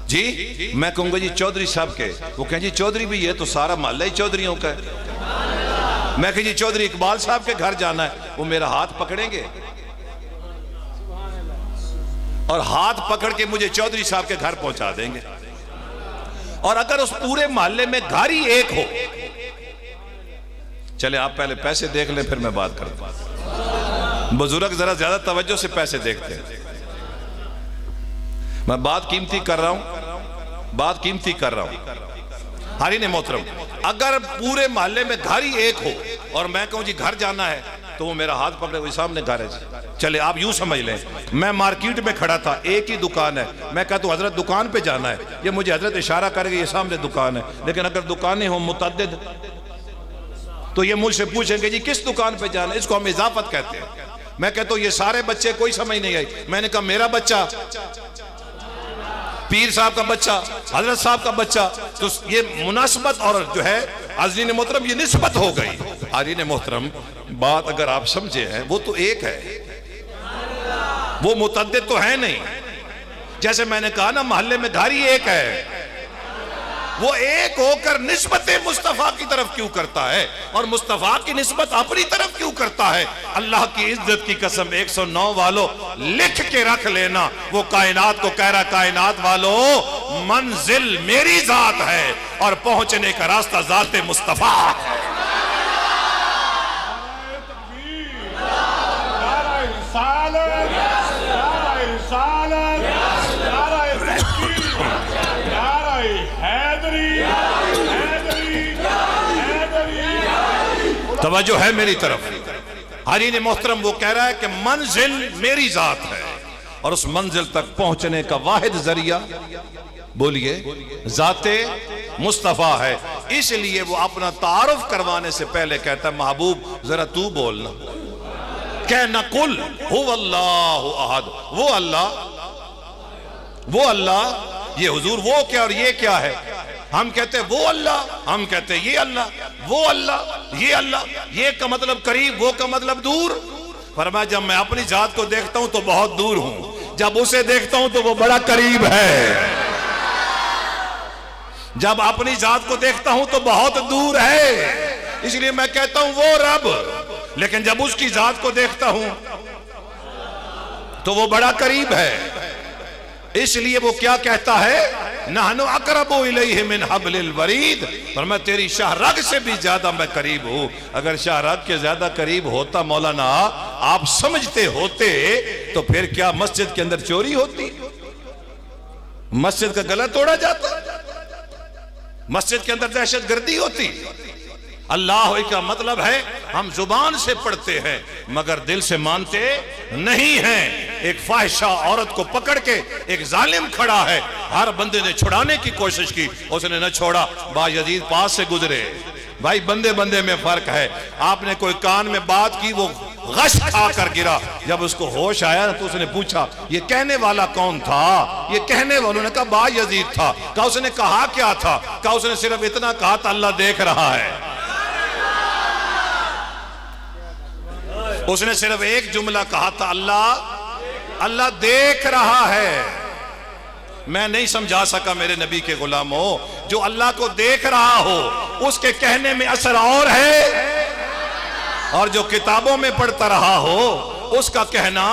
جی میں کہوں گا جی چودھری صاحب کے، وہ کہیں جی چودھری بھی یہ تو سارا محلہ ہی چودھریوں کا ہے۔ میں کہیں جی چودھری اقبال صاحب کے گھر جانا ہے، وہ میرا ہاتھ پکڑیں گے اور ہاتھ پکڑ کے مجھے چودھری صاحب کے گھر پہنچا دیں گے۔ اور اگر اس پورے محلے میں گھر ہی ایک ہو، چلے آپ پہلے پیسے دیکھ لیں پھر میں بات کرتا ہوں۔ بزرگ ذرا زیادہ توجہ سے پیسے دیکھتے ہیں، میں بات قیمتی کر رہا ہوں، بات قیمتی کر رہا ہوں۔ حارین محترم اگر پورے محلے میں گھر ہی ایک ہو اور میں کہوں جی گھر جانا ہے تو وہ میرا ہاتھ پکڑے وہی سامنے گھر ہے جی۔ چلے آپ یوں سمجھ لیں میں مارکیٹ میں کھڑا تھا، ایک ہی دکان ہے، میں کہتا ہوں حضرت دکان پہ جانا ہے، یہ مجھے حضرت اشارہ کرے گا یہ سامنے دکان ہے، لیکن اگر دکانیں ہوں متعدد تو یہ مجھ سے پوچھیں گے جی کس دکان پہ جانا ہے، اس کو ہم اضافت کہتے ہیں۔ میں کہتا ہوں یہ سارے بچے کوئی سمجھ نہیں آئی، میں نے کہا میرا بچہ، پیر صاحب کا بچہ، حضرت صاحب کا بچہ، تو یہ مناسبت اور جو ہے عزیزین محترم یہ نسبت ہو گئی۔ عزیزین محترم بات اگر آپ سمجھے ہیں وہ تو ایک ہے، وہ متعدد تو ہے نہیں۔ جیسے میں نے کہا نا محلے میں گھر ہی ایک ہے، وہ ایک ہو کر نسبت مصطفیٰ کی طرف کیوں کرتا ہے اور مصطفیٰ کی نسبت اپنی طرف کیوں کرتا ہے؟ اللہ کی عزت کی قسم 109 والو لکھ کے رکھ لینا، وہ کائنات کو کہہ رہا کائنات والو منزل میری ذات ہے اور پہنچنے کا راستہ ذات مصطفیٰ ہے۔ توجہ ہے میری طرف؟ حارین محترم وہ کہہ رہا ہے کہ منزل میری ذات ہے اور اس منزل تک پہنچنے کا واحد ذریعہ بولیے ذات مصطفیٰ ہے۔ اس لیے وہ اپنا تعارف کروانے سے پہلے کہتا ہے محبوب ذرا تو بولنا، کہنا قل هو اللہ احد، وہ اللہ، یہ حضور وہ کیا اور یہ کیا ہے؟ ہم کہتے ہیں وہ اللہ، ہم کہتے ہیں یہ اللہ، وہ اللہ یہ اللہ، یہ کا مطلب قریب وہ کا مطلب دور۔ فرمایا جب میں اپنی ذات کو دیکھتا ہوں تو بہت دور ہوں، جب اسے دیکھتا ہوں تو وہ بڑا قریب ہے۔ جب اپنی ذات کو دیکھتا ہوں تو بہت دور ہے، اس لیے میں کہتا ہوں وہ رب، لیکن جب اس کی ذات کو دیکھتا ہوں تو وہ بڑا قریب ہے۔ اس لیے وہ کیا کہتا ہے نحنو اقرب الیہ من حبل الورید، اور میں تیری شاہ رگ سے بھی زیادہ میں قریب ہوں۔ اگر شاہ رگ کے زیادہ قریب ہوتا مولانا آپ سمجھتے ہوتے تو پھر کیا مسجد کے اندر چوری ہوتی، مسجد کا گلا توڑا جاتا، مسجد کے اندر دہشت گردی ہوتی؟ اللہ کا مطلب ہے ہم زبان سے پڑھتے ہیں مگر دل سے مانتے نہیں ہیں۔ ایک فاحشہ عورت کو پکڑ کے ایک ظالم کھڑا ہے، ہر بندے نے چھڑانے کی کوشش کی، اس نے نہ چھوڑا، با یزید پاس سے گزرے۔ بھائی بندے بندے میں فرق ہے، آپ نے کوئی کان میں بات کی وہ غش کھا کر گرا، جب اس کو ہوش آیا تو اس نے پوچھا یہ کہنے والا کون تھا؟ یہ کہنے والوں نے کہا با یزید تھا۔ کہا اس نے کہا کیا تھا؟ کہا اس نے صرف اتنا کہا تھا اللہ دیکھ رہا ہے۔ اس نے صرف ایک جملہ کہا تھا اللہ دیکھ رہا ہے۔ میں نہیں سمجھا سکا میرے نبی کے غلاموں، جو اللہ کو دیکھ رہا ہو اس کے کہنے میں اثر اور ہے، اور جو کتابوں میں پڑھتا رہا ہو اس کا کہنا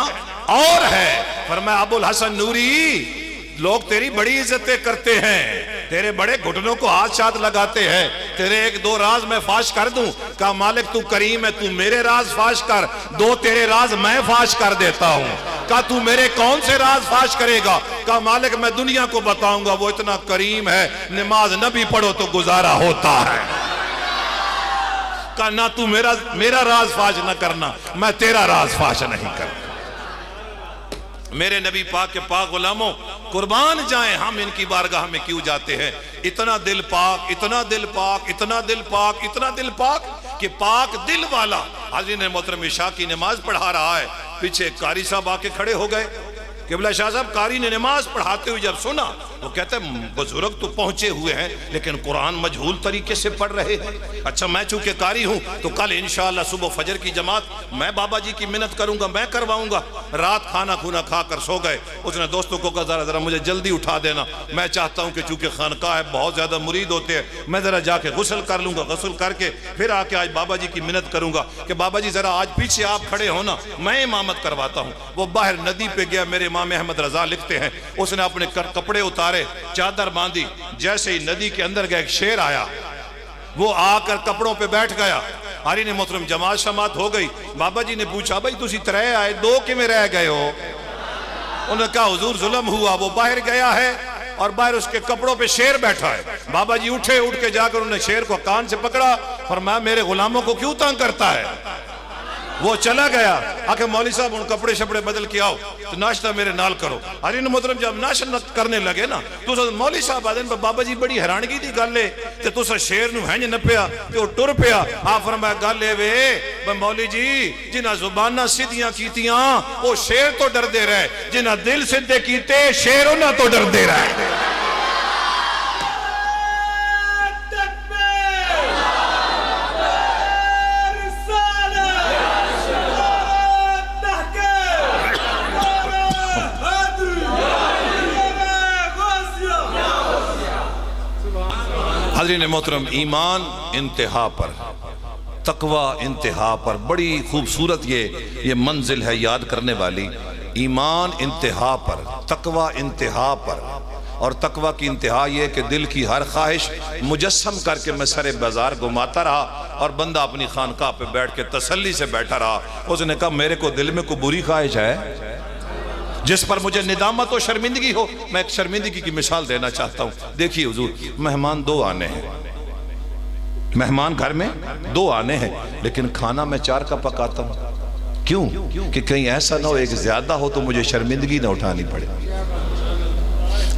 اور ہے۔ فرمایا ابو الحسن نوری لوگ تیری بڑی عزتیں کرتے ہیں، تیرے بڑے گھٹنوں کو ہاتھ شاد لگاتے ہیں، تیرے ایک دو راز میں فاش کر دوں؟ کہا مالک تو کریم ہے، تو میرے راز فاش کر، دو تیرے راز میں فاش کر دیتا ہوں۔ کہا تو میرے کون سے راز فاش کرے گا؟ کہا مالک میں دنیا کو بتاؤں گا، وہ اتنا کریم ہے نماز نہ بھی پڑھو تو گزارا ہوتا ہے۔ کہا نہ تو میرا راز فاش نہ کرنا، میں تیرا راز فاش نہیں کرنا۔ میرے نبی پاک کے پاک غلاموں قربان جائیں ہم ان کی بارگاہ میں کیوں جاتے ہیں؟ اتنا دل پاک، اتنا دل پاک، اتنا دل پاک، اتنا دل پاک کہ پاک دل والا حضرت محترم عشاء کی نماز پڑھا رہا ہے، پیچھے قاری صاحب آ کے کھڑے ہو گئے، قبلہ شاہ صاحب قاری نے نماز پڑھاتے ہوئے جب سنا، وہ کہتے ہیں بزرگ تو پہنچے ہوئے ہیں لیکن قرآن مجہول طریقے سے پڑھ رہے ہیں۔ اچھا میں چونکہ قاری ہوں تو کل انشاءاللہ صبح فجر کی جماعت میں بابا جی کی منت کروں گا، میں کرواؤں گا۔ رات کھانا کھونا کھا کر سو گئے۔ اس نے دوستوں کو کہا ذرا مجھے جلدی اٹھا دینا، میں چاہتا ہوں کہ چونکہ خانقاہ ہے بہت زیادہ مرید ہوتے ہیں، میں ذرا جا کے غسل کر لوں گا، غسل کر کے پھر آ کے آج بابا جی کی منت کروں گا کہ بابا جی ذرا آج پیچھے آپ کھڑے ہونا، میں امامت کرواتا ہوں۔ وہ باہر ندی پہ گیا، میرے امام احمد رضا لکھتے ہیں اس نے اپنے کپڑے اتارے، چادر باندھی، جیسے ہی ندی کے اندر گیا ایک شیر آیا، وہ آ کر کپڑوں پہ بیٹھ گیا۔ قاری محترم جماعت شماعت ہو گئی۔ بابا جی نے پوچھا بھائی تسی ترے آئے دو کیویں رہ گئے ہو؟ انہوں نے کہا حضور ظلم ہوا، وہ باہر گیا ہے اور باہر اس کے کپڑوں پہ شیر بیٹھا ہے۔ بابا جی اٹھے، اٹھ کے جا کر انہوں نے شیر کو کان سے پکڑا، فرمایا میرے غلاموں کو کیوں تنگ کرتا ہے؟ وہ چلا گیا۔ آکے مولوی صاحب ان کپڑے شپڑے بدل کے آؤ تو ناشتہ میرے نال کرو۔ حضرت محترم جب ناشتہ کرنے لگے نا تو مولوی صاحب آدھے بابا جی بڑی حیرانگی دی گل ہے تے تسا شیر نو ہنج نہ پیا تے وہ ٹر پیا۔ آپ فرمایا گل اے وے مولوی جی جنہاں زباناں سیدھیاں کیتیاں وہ شیر تو ڈر دے رہے، جنہاں دل سیدھے کیتے شیر انہاں تو ڈر دے رہے۔ حضرین محترم ایمان انتہا پر، تقوی انتہا پر، بڑی خوبصورت یہ منزل ہے یاد کرنے والی۔ ایمان انتہا پر، تقوی انتہا پر، اور تقوی کی انتہا یہ کہ دل کی ہر خواہش مجسم کر کے میں سر بازار گھماتا رہا اور بندہ اپنی خانقاہ پہ بیٹھ کے تسلی سے بیٹھا رہا۔ اس نے کہا میرے کو دل میں کوئی بری خواہش ہے جس پر مجھے ندامت و شرمندگی ہو؟ میں ایک شرمندگی کی مثال دینا چاہتا ہوں۔ دیکھیے حضور مہمان دو آنے ہیں، مہمان گھر میں دو آنے ہیں لیکن کھانا میں 4 کا پکاتا ہوں۔ کیوں؟ کہ کہیں ایسا نہ ہو ایک زیادہ ہو تو مجھے شرمندگی نہ اٹھانی پڑے۔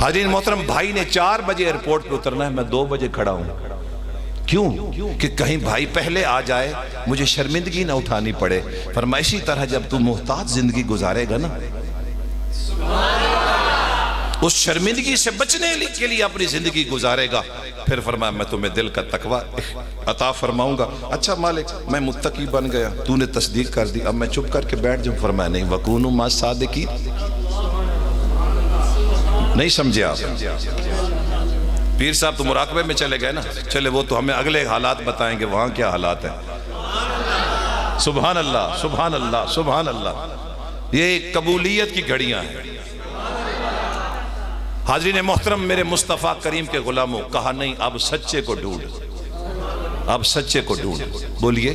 حضرین محترم بھائی نے 4 بجے ایئرپورٹ پہ اترنا ہے، میں 2 بجے کھڑا ہوں۔ کیوں؟ کہ کہیں بھائی پہلے آ جائے مجھے شرمندگی نہ اٹھانی پڑے۔ فرمایا اسی طرح جب تو محتاط زندگی گزارے گا نا، اس شرمندگی سے بچنے کے لیے اپنی زندگی گزارے گا، پھر فرمایا میں تمہیں دل کا تقوی عطا فرماؤں گا۔ اچھا مالک میں متقی بن گیا، تو نے تصدیق کر دی، اب میں چپ کر کے بیٹھ جاؤں؟ فرمایا نہیں، وَكُونُوا مَعَ الصَّادِقِينَ۔ نہیں سمجھے آپ؟ پیر صاحب تو مراقبے میں چلے گئے نا، چلے وہ تو ہمیں اگلے حالات بتائیں گے وہاں کیا حالات ہیں۔ سبحان اللہ سبحان اللہ سبحان اللہ، یہ قبولیت کی گھڑیاں ہیں۔ حاضرین محترم میرے مصطفیٰ کریم کے غلاموں، کہا نہیں اب سچے کو ڈھونڈ، اب سچے کو ڈھونڈ، بولیے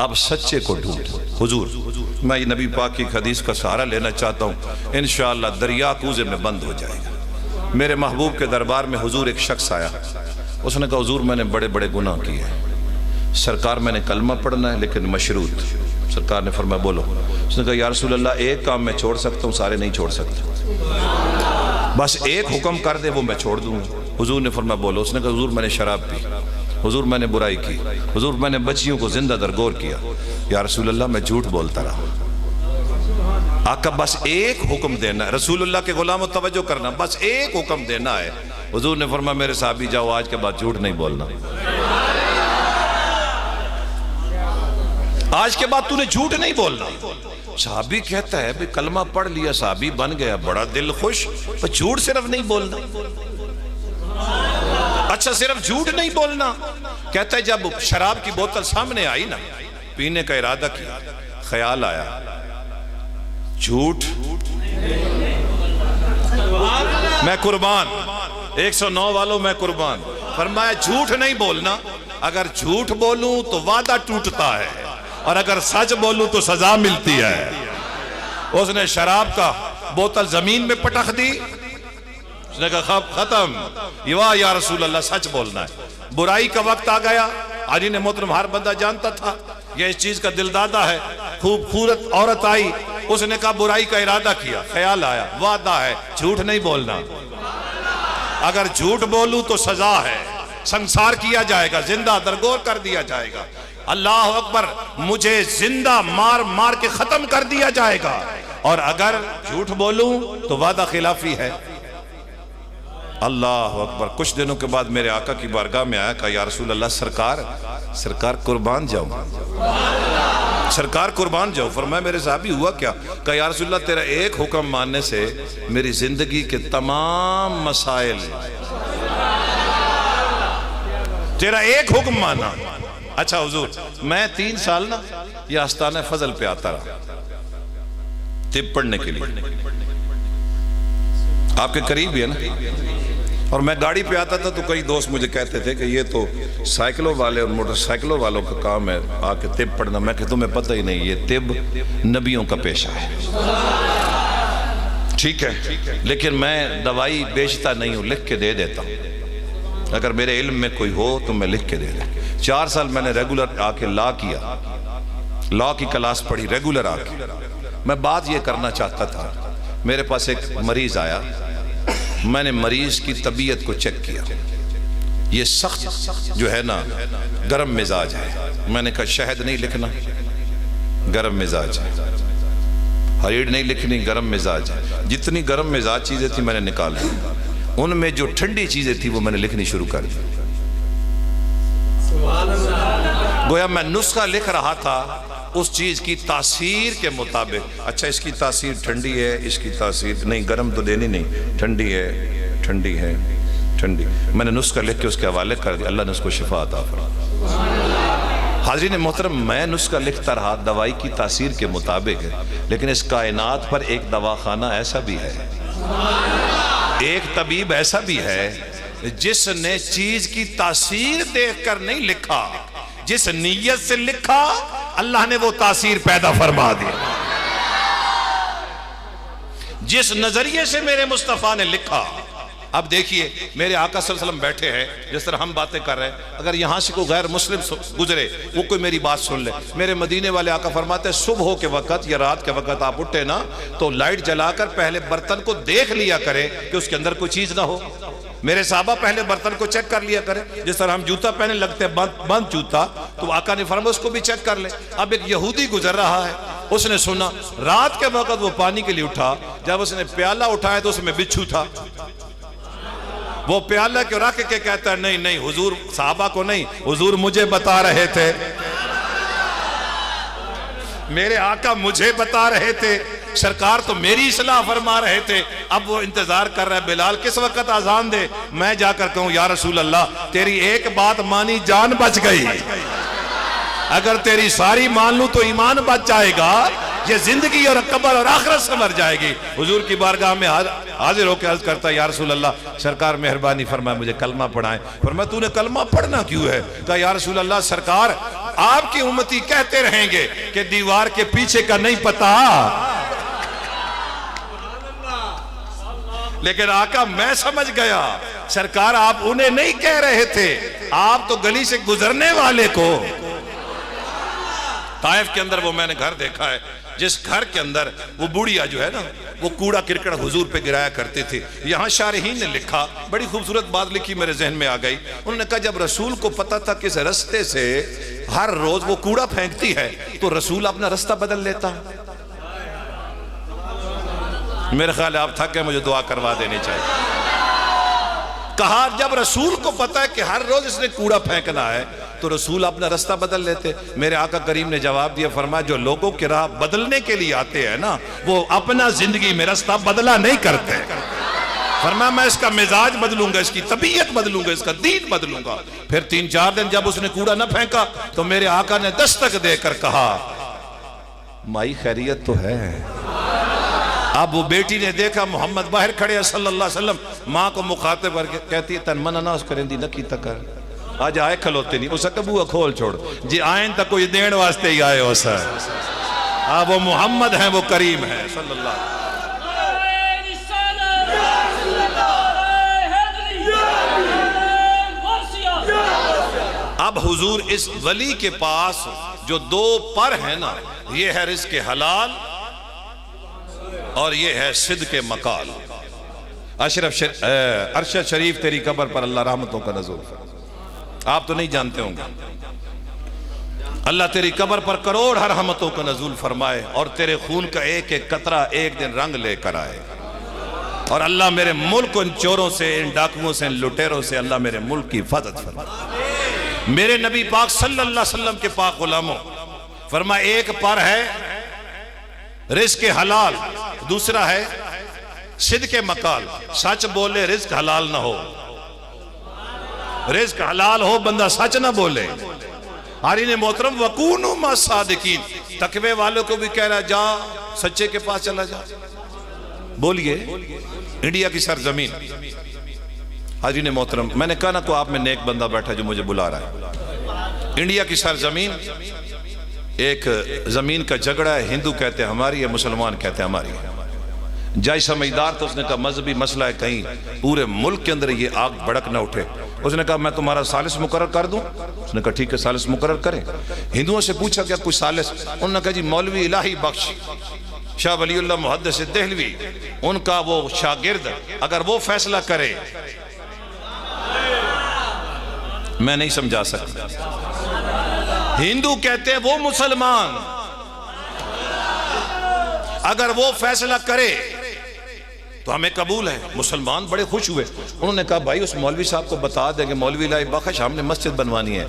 اب سچے کو ڈھونڈ۔ حضور میں یہ نبی پاک کی حدیث کا سہارا لینا چاہتا ہوں، انشاءاللہ دریا کوزے میں بند ہو جائے گا۔ میرے محبوب کے دربار میں حضور ایک شخص آیا، اس نے کہا حضور میں نے بڑے بڑے گناہ کیے ہیں سرکار، میں نے کلمہ پڑھنا ہے لیکن مشروط۔ سرکار نے فرمایا بولو۔ اس نے کہا یا رسول اللہ ایک کام میں چھوڑ سکتا ہوں، سارے نہیں چھوڑ سکتا، بس ایک حکم کر دے وہ میں چھوڑ دوں گا۔ حضور نے فرمایا بولو۔ اس نے کہا حضور میں نے شراب پی، حضور میں نے برائی کی، حضور میں نے بچیوں کو زندہ درگور کیا۔ یا رسول اللہ میں جھوٹ بولتا رہا۔ آقا بس ایک حکم دینا ہے، رسول اللہ کے غلام توجہ کرنا، بس ایک حکم دینا ہے۔ حضور نے فرمایا میرے صحابی جاؤ آج کے بعد جھوٹ نہیں بولنا، آج کے بعد تو نے جھوٹ نہیں بولنا۔ صحابی کہتا ہے کلمہ پڑھ لیا، صحابی بن گیا، بڑا دل خوش، پر جھوٹ صرف نہیں بولنا۔ اچھا صرف جھوٹ نہیں بولنا، کہتا ہے جب شراب کی بوتل سامنے آئی نا، پینے کا ارادہ کیا، خیال آیا جھوٹ میں قربان، 109 والوں میں قربان۔ فرمایا جھوٹ نہیں بولنا، اگر جھوٹ بولوں تو وعدہ ٹوٹتا ہے اور اگر سچ بولوں تو سزا ملتی ہے۔ اس نے شراب کا بوتل زمین میں پٹخ دی، اس نے کہا ختم، یا رسول اللہ سچ بولنا ہے۔ برائی کا وقت آ گیا، علی نے محترم ہر بندہ جانتا تھا یہ اس چیز کا دل دادا ہے، خوبصورت عورت آئی، اس نے کہا برائی کا ارادہ کیا، خیال آیا، وعدہ ہے جھوٹ نہیں بولنا، اگر جھوٹ بولوں تو سزا ہے، سنسار کیا جائے گا، زندہ درگور کر دیا جائے گا۔ اللہ اکبر، مجھے زندہ مار مار کے ختم کر دیا جائے گا۔ اور اگر جھوٹ بولوں تو وعدہ خلافی ہے۔ اللہ اکبر۔ کچھ دنوں کے بعد میرے آقا کی بارگاہ میں آیا، کہا یا رسول اللہ سرکار قربان جاؤں، سرکار قربان جاؤں۔ فرمایا میرے صحابی ہوا کیا؟ کہا یا رسول اللہ تیرا ایک حکم ماننے سے میری زندگی کے تمام مسائل، تیرا ایک حکم مانا۔ اچھا حضور، میں 3 سال نا یہ آستانہ فضل پہ آتا رہا طب پڑھنے کے لیے، آپ کے قریب ہی ہے نا، اور میں گاڑی پہ آتا تھا تو کئی دوست مجھے کہتے تھے کہ یہ تو سائیکلوں والے اور موٹر سائیکلوں والوں کا کام ہے آ کے طب پڑھنا۔ میں کہ تمہیں پتہ ہی نہیں، یہ طب نبیوں کا پیشہ ہے، ٹھیک ہے، لیکن میں دوائی بیچتا نہیں ہوں، لکھ کے دے دیتا ہوں، اگر میرے علم میں کوئی ہو تو میں لکھ کے دے دیں۔ 4 سال میں نے ریگولر آ کے لا کیا، لا کی کلاس پڑھی ریگولر آ کے۔ میں بات یہ کرنا چاہتا تھا، میرے پاس ایک مریض آیا، میں نے مریض کی طبیعت کو چیک کیا، یہ سخت جو ہے نا گرم مزاج ہے۔ میں نے کہا شہد نہیں لکھنا، گرم مزاج ہے، ہریڑ نہیں لکھنی، گرم مزاج ہے۔ جتنی گرم مزاج چیزیں تھی میں نے نکال لی، ان میں جو ٹھنڈی چیزیں تھی وہ میں نے لکھنی شروع کر دی۔ گویا میں نسخہ لکھ رہا تھا اس چیز کی تاثیر کے مطابق۔ اچھا اس کی تاثیر ٹھنڈی ہے، اس کی تاثیر نہیں، گرم تو دینی نہیں، ٹھنڈی ہے، ٹھنڈی ہے، ٹھنڈی۔ میں نے نسخہ لکھ کے اس کے حوالے کر دیا، اللہ نے اس کو شفا عطا فرمایا۔ حاضرین محترم، میں نسخہ لکھتا رہا، دوائی کی تاثیر کے مطابق ہے، لیکن اس کائنات پر ایک دواخانہ ایسا بھی ہے، ایک طبیب ایسا بھی ہے جس نے چیز کی تاثیر دیکھ کر نہیں لکھا، جس نیت سے لکھا اللہ نے وہ تاثیر پیدا فرما دی۔ جس نظریے سے میرے مصطفیٰ نے لکھا، اب دیکھیے میرے آقا صلی اللہ علیہ وسلم بیٹھے ہیں، جس طرح ہم باتیں کر رہے ہیں، اگر یہاں سے کوئی غیر مسلم گزرے وہ کوئی میری بات سن لے، میرے مدینے والے آقا فرماتے ہیں صبح کے وقت یا رات کے وقت آپ اٹھے نا تو لائٹ جلا کر پہلے برتن کو دیکھ لیا کرے کہ اس کے اندر کوئی چیز نہ ہو۔ میرے صحابہ پہلے برتن کو چیک کر لیا کرے، جس طرح ہم جوتا پہنے لگتے ہیں بند جوتا، تو آقا نے فرمایا اس کو بھی چیک کر لے۔ اب ایک یہودی گزر رہا ہے، اس نے سنا، رات کے وقت وہ پانی کے لیے اٹھا، جب اس نے پیالہ اٹھایا تو اس میں بچھو تھا، وہ پیالہ کیوں رکھ کے کہتا ہے نہیں نہیں حضور صحابہ کو نہیں، حضور مجھے بتا رہے تھے، میرے آقا مجھے بتا رہے تھے، سرکار تو میری اصلاح فرما رہے تھے۔ اب وہ انتظار کر رہا ہے بلال کس وقت اذان دے، میں جا کر کہوں یا رسول اللہ تیری ایک بات مانی جان بچ گئی، اگر تیری ساری مان لوں تو ایمان بچ جائے گا، یہ زندگی اور قبر اور آخرت سنور جائے گی۔ حضور کی بارگاہ میں حاضر ہو کے عرض کرتا ہے یا رسول اللہ سرکار مہربانی فرمائے مجھے کلمہ پڑھائیں۔ فرمایا تو نے کلمہ پڑھنا کیوں ہے؟ کہا یا رسول اللہ سرکار آپ کی امتی کہتے رہیں گے کہ دیوار کے پیچھے کا نہیں پتا، لیکن آقا میں سمجھ گیا سرکار آپ انہیں نہیں کہہ رہے تھے، آپ تو گلی سے گزرنے والے کو۔ طائف کے اندر وہ میں نے گھر دیکھا ہے جس گھر کے اندر وہ بوڑھیا جو ہے نا وہ کوڑا کرکڑ حضور پہ گرایا کرتے تھے۔ یہاں شارحین نے لکھا، بڑی خوبصورت بات لکھی میرے ذہن میں آ گئی، انہوں نے کہا جب رسول کو پتا تھا کہ اس رستے سے ہر روز وہ کوڑا پھینکتی ہے تو رسول اپنا رستہ بدل لیتا۔ میرے خیال ہے آپ تھک گئے، مجھے دعا کروا دینی چاہیے۔ کہا جب رسول کو پتا ہے کہ ہر روز اس نے کوڑا پھینکنا ہے تو رسول اپنا رستہ بدل لیتے۔ میرے آقا کریم نے جواب دیا، فرمایا جو لوگوں کی راہ بدلنے کے لیے آتے ہیں نا وہ اپنا زندگی میں رستہ بدلا نہیں کرتے۔ فرمایا میں اس کا مزاج بدلوں گا، اس کی طبیعت بدلوں گا، اس کا دین بدلوں گا۔ پھر 3-4 دن جب اس نے کوڑا نہ پھینکا تو میرے آقا نے دستک دے کر کہا مائی خیریت تو ہے۔ اب وہ بیٹی نے دیکھا محمد باہر کھڑے ہیں صلی اللہ علیہ وسلم، ماں کو مخاطب کر کے کہتی ہے تن منع نہ اس کریں دی نکی تکر، آج آئے کھلوتے نہیں، اسے کبوہ کھول چھوڑ جی آئین تک کوئی دین واسطے ہی آئے ہو سر۔ وہ محمد ہیں، وہ کریم ہیں صلی اللہ علیہ وسلم۔ اب حضور اس ولی کے پاس جو 2 پر ہیں نا، یہ ہے رزق حلال اور یہ ہے صدق مقال۔ ارشد شریف تیری قبر پر اللہ رحمتوں کا نزول۔ آپ تو نہیں جانتے ہوں گے اللہ تیری قبر پر کروڑ رحمتوں کا نزول فرمائے اور تیرے خون کا ایک ایک قطرہ ایک دن رنگ لے کر آئے، اور اللہ میرے ملک کو ان چوروں سے، ان ڈاکوؤں سے، ان لٹیروں سے اللہ میرے ملک کی حفاظت فرمائے۔ میرے نبی پاک صلی اللہ علیہ وسلم کے پاک غلاموں فرمایا ایک پر ہے رزق حلال، دوسرا ہے صدق مقال، سچ بولے رزق حلال نہ ہو، رزق حلال ہو بندہ سچ نہ بولے۔ حارین محترم وَقُونُوا مَعَ الصَّادِقِينَ، تقوی والوں کو بھی کہہ رہا جا سچے کے پاس چلا جا۔ بولیے انڈیا کی سرزمین، حارین محترم میں نے کہا نا کو آپ میں نیک بندہ بیٹھا جو مجھے بلا رہا ہے۔ انڈیا کی سرزمین ایک زمین کا جھگڑا ہے، ہندو کہتے ہیں ہماری ہے، مسلمان کہتے ہیں ہماری ہے۔ جائی سمجھدار تو اس نے کہا مذہبی مسئلہ ہے، کہیں پورے ملک کے اندر یہ آگ بھڑک نہ اٹھے۔ اس نے کہا میں تمہارا ثالث مقرر کر دوں؟ اس نے کہا ٹھیک ہے ثالث مقرر کریں۔ ہندوؤں سے پوچھا کیا کوئی ثالث؟ انہوں نے کہا جی مولوی الہی بخش شاہ ولی اللہ محدث دہلوی، ان کا وہ شاگرد، اگر وہ فیصلہ کرے۔ میں نہیں سمجھا سکتا۔ ہندو کہتے ہیں وہ مسلمان اگر وہ فیصلہ کرے تو ہمیں قبول ہے۔ مسلمان بڑے خوش ہوئے، انہوں نے کہا بھائی اس مولوی صاحب کو بتا دیں کہ مولوی الہی بخش ہم نے مسجد بنوانی ہے،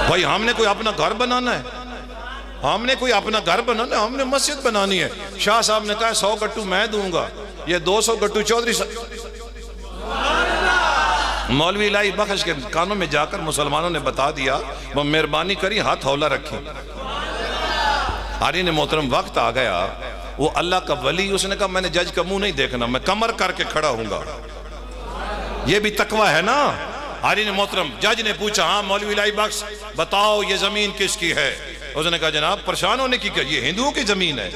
بھائی ہم نے کوئی اپنا گھر بنانا ہے، ہم نے کوئی اپنا گھر بنانا ہے، ہم نے مسجد بنانی ہے۔ شاہ صاحب نے کہا 100 گٹو میں دوں گا، یہ 200 گٹو چودھری صاحب۔ مولوی الہی بخش کے کانوں میں جا کر مسلمانوں نے بتا دیا، وہ مہربانی کری ہاتھ ہولا رکھیں۔ حارین محترم وقت آ گیا، وہ اللہ کا ولی، اس نے کہا میں نے جج کا منہ نہیں دیکھنا، میں کمر کر کے کھڑا ہوں گا۔ یہ بھی تقوی ہے نا۔ حارین محترم جج نے پوچھا ہاں مولوی الہی بخش بتاؤ یہ زمین کس کی ہے؟ اس نے کہا جناب پریشان ہونے کی کیا، یہ ہندوؤں کی زمین ہے۔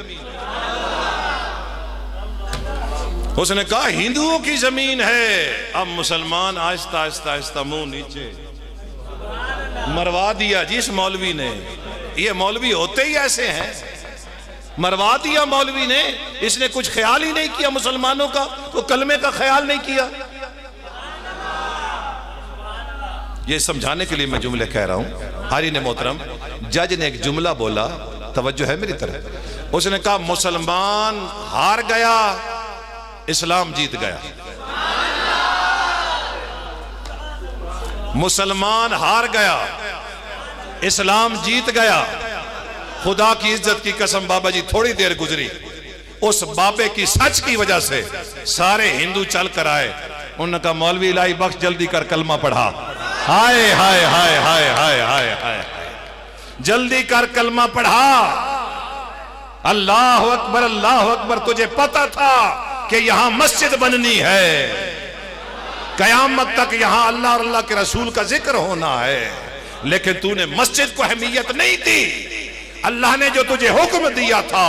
اس نے کہا ہندوؤں کی زمین ہے۔ اب مسلمان آہستہ آہستہ آہستہ منہ نیچے مروا دیا جی اس مولوی نے، یہ مولوی ہوتے ہی ایسے ہیں، مروا دیا مولوی نے۔ اس نے کچھ خیال ہی نہیں کیا مسلمانوں کا، وہ کلمے کا خیال نہیں کیا۔ یہ سمجھانے کے لیے میں جملے کہہ رہا ہوں۔ حارین محترم جج نے ایک جملہ بولا، توجہ ہے میری طرف۔ اس نے کہا مسلمان ہار گیا، اسلام جیت گیا۔ مسلمان ہار گیا، اسلام جیت گیا۔ خدا کی عزت کی قسم بابا جی تھوڑی دیر گزری، اس بابے کی سچ کی وجہ سے سارے ہندو چل کر آئے۔ انہوں نے کہا مولوی الہی بخش جلدی کر کلمہ پڑھا۔ ہائے ہائے ہائے ہائے ہائے ہائے ہائے، جلدی کر کلمہ پڑھا۔ اللہ اکبر اللہ اکبر۔ تجھے پتا تھا کہ یہاں مسجد بننی ہے، قیامت تک یہاں اللہ اور اللہ کے رسول کا ذکر ہونا ہے، لیکن تو نے مسجد کو اہمیت نہیں دی۔ اللہ نے جو تجھے حکم دیا تھا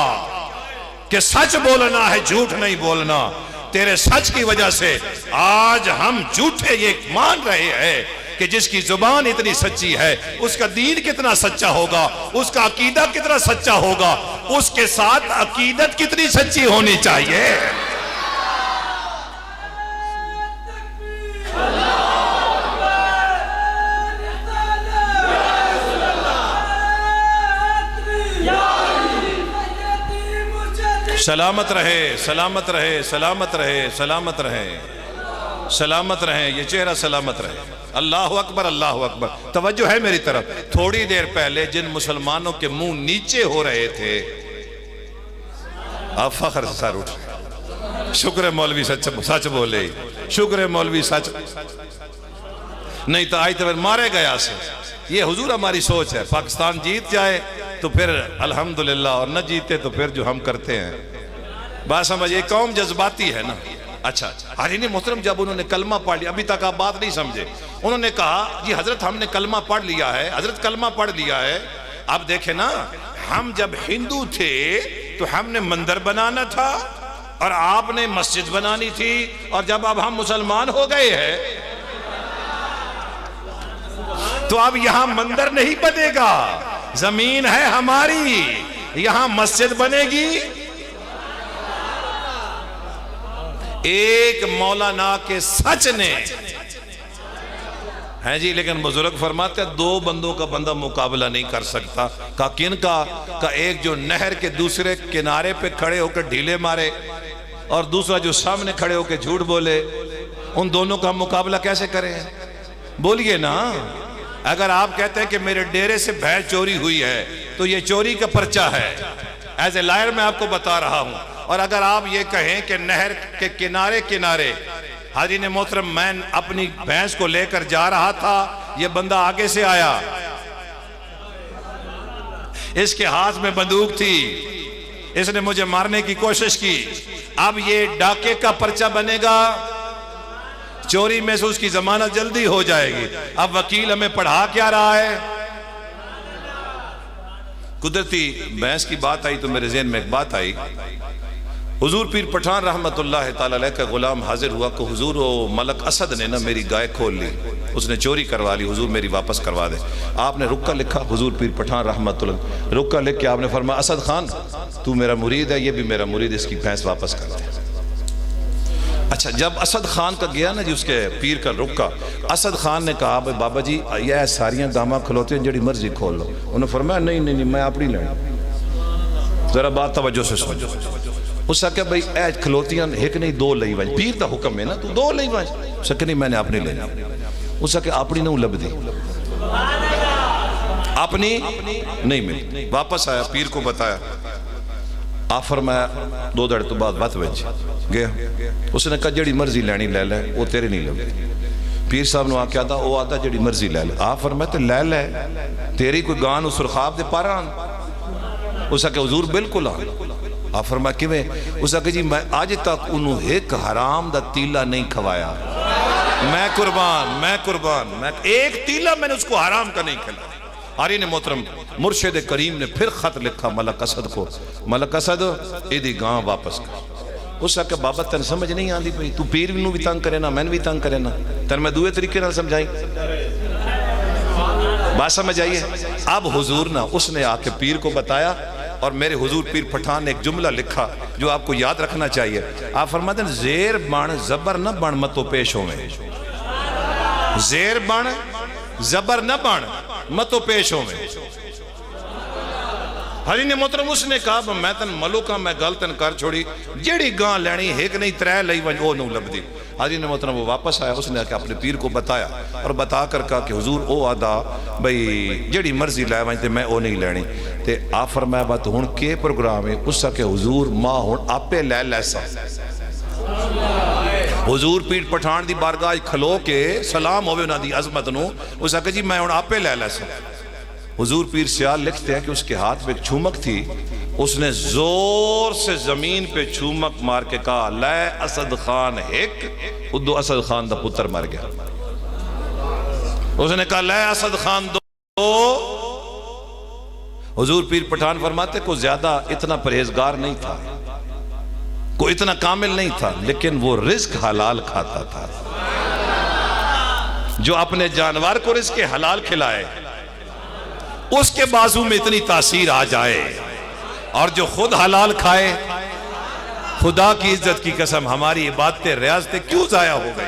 کہ سچ بولنا ہے جھوٹ نہیں بولنا، تیرے سچ کی وجہ سے آج ہم جھوٹے یہ مان رہے ہیں کہ جس کی زبان اتنی سچی ہے اس کا دین کتنا سچا ہوگا، اس کا عقیدہ کتنا سچا ہوگا، اس کے ساتھ عقیدت کتنی سچی ہونی چاہیے۔ سلامت رہے سلامت رہے سلامت رہے سلامت رہے سلامت رہے، یہ چہرہ سلامت رہے۔ اللہ اکبر اللہ اکبر۔ توجہ ہے میری طرف۔ تھوڑی دیر پہلے جن مسلمانوں کے منہ نیچے ہو رہے تھے اب فخر سے سر اٹھ رہے۔ شکر ہے مولوی سچ بولے، شکر ہے مولوی سچ، نہیں تو آئی تو پھر مارے گیا سے۔ یہ حضور ہماری سوچ ہے، پاکستان جیت جائے تو پھر الحمدللہ، اور نہ جیتے تو پھر جو ہم کرتے ہیں بات سمجھے۔ قوم جذباتی ہے نا۔ اچھا حارین محترم جب انہوں نے کلمہ پڑھ لیا، ابھی تک آپ بات نہیں سمجھے، انہوں نے کہا جی حضرت ہم نے کلمہ پڑھ لیا ہے، حضرت کلمہ پڑھ لیا ہے۔ اب دیکھیں نا، ہم جب ہندو تھے تو ہم نے مندر بنانا تھا اور آپ نے مسجد بنانی تھی، اور جب اب ہم مسلمان ہو گئے ہیں تو اب یہاں مندر نہیں بنے گا، زمین ہے ہماری، یہاں مسجد بنے گی۔ ایک مولانا کے سچ نے ہیں جی، لیکن بزرگ فرماتے ہیں 2 بندوں کا بندہ مقابلہ نہیں کر سکتا. کہا کن کا؟ کہا ایک جو نہر کے دوسرے کنارے پہ کھڑے ہو کے ڈھیلے مارے اور دوسرا جو سامنے کھڑے ہو کے جھوٹ بولے. ان دونوں کا مقابلہ کیسے کریں؟ بولیے نا. اگر آپ کہتے ہیں کہ میرے ڈیرے سے بھینس چوری ہوئی ہے تو یہ چوری کا پرچہ ہے، ایز اے لائر میں آپ کو بتا رہا ہوں. اور اگر آپ یہ کہیں کہ نہر کے کنارے کنارے حاضرین محترم میں اپنی بھینس کو لے کر جا رہا تھا، یہ بندہ آگے سے آیا، اس کے ہاتھ میں بندوق تھی، اس نے مجھے مارنے کی کوشش کی. اب یہ ڈاکے کا پرچہ بنے گا، چوری میں سے اس کی ضمانت جلدی ہو جائے گی. اب وکیل ہمیں پڑھا کیا رہا ہے؟ قدرتی بحث کی بات آئی تو میرے ذہن میں ایک بات آئی. حضور پیر پٹھان رحمت اللہ تعالی علیہ کا غلام حاضر ہوا کہ حضور وہ ملک اسد نے نا میری گائے کھول لی، اس نے چوری کروا لی، حضور میری واپس کروا دے. آپ نے رکہ لکھا، حضور پیر پٹھان رحمت اللہ رکہ لکھ کے آپ نے فرمایا اسد خان تو میرا مرید ہے، یہ بھی میرا مرید، اس کی بھینس واپس کر دے. اچھا جب اسد خان کا گیا نا جی اس کے پیر کا رکہ، اسد خان نے کہا بابا جی یہ ساریاں گاواں کھلوتے ہیں جڑی مرضی کھول لو. انہوں نے فرمایا نہیں میں اپنی لینی. ذرا بات توجہ سے سمجھو. اس نے کہا بھئی اے کھلوتیاں ایک نہیں 2 لئی وائیں، پیر دا حکم ہے نا تو 2 لئی وائیں. اس نے کہا نہیں میں نے اپنی لینی. اس نے کہا اپنی نہ لب دی، اپنی نہیں ملی. واپس آیا پیر کو بتایا، آپ فرمایا 2 دڑ تو بعد بات وچ گیا. اس نے کہا جڑی مرضی لینی لے لے، وہ تیرے نہیں لگتی. پیر صاحب نے آکیا تھا وہ آتا جڑی مرضی لے لے. آپ فرمایا تو لے لے، تیری کوئی گان اس رخاب دے پارا آن. اس نے کہا حضور بالکل آن. آپ فرمایا کیویں؟ اس نے کہا جی میں آج تک انہوں ایک حرام دا تیلا نہیں کھوایا. میں قربان ایک تیلا میں نے اس کو حرام کا نہیں کھلایا. حاضرین محترم مرشد کریم نے پھر خط لکھا ملک اسد کو، ملک اسد ایدی گاں واپس کر. اس نے کہا بابا تن سمجھ نہیں آندی پئی، تو پیر نو بھی تنگ کرے نا میں بھی تنگ کرے نا، تن میں دوئے طریقے نہ سمجھائیں. بات سمجھ آئیے. اب حضور نا اس نے آ کے پیر کو بتایا اور میرے حضور پیر پٹھان نے ایک جملہ لکھا جو آپ کو یاد رکھنا چاہیے. آپ فرماتے ہیں زیر بان زبر نہ بان متو پیش ہوئے. زیر بان زبر نہ بان متو پیش ہوئے. حضرین محترم اس نے کہا میں تن ملوکاں میں گلتن کر چھوڑی، جیڑی گاں لینی ایک نہیں 3 لئی ونج او نو لب دی. حضرین محترم وہ واپس آیا، اس نے اپنے پیر کو بتایا اور بتا کر کہا کہ حضور او آدھا بھئی جیڑی مرضی لے ونج تے میں او نہیں لینی. تے آپ فرمایا بات ہون کے پروگرام ہے؟ اس سے کہ حضور ماں ہون آپے لے لیسا. حضور پیر پٹھان دی بارگاہ کھلو کے سلام ہوئے انہاں دی عظمت نو. اس سے کہ جی میں ہون آپے لے لیسا. حضور پیر سیال لکھتے ہیں کہ اس کے ہاتھ میں ایک چھومک تھی، اس نے زور سے زمین پہ چھومک مار کے کہا لے اسد خان ایک. ادو اسد خان دا پتر مر گیا. اس نے کہا لے اسد خان 2. حضور پیر پٹھان فرماتے کو زیادہ اتنا پرہیزگار نہیں تھا، کوئی اتنا کامل نہیں تھا، لیکن وہ رزق حلال کھاتا تھا. جو اپنے جانور کو رزق حلال کھلائے اس کے بازو میں اتنی تاثیر آ جائے، اور جو خود حلال کھائے، خدا کی عزت کی قسم ہماری عبادتیں ریاضتیں کیوں ضائع ہو گئی؟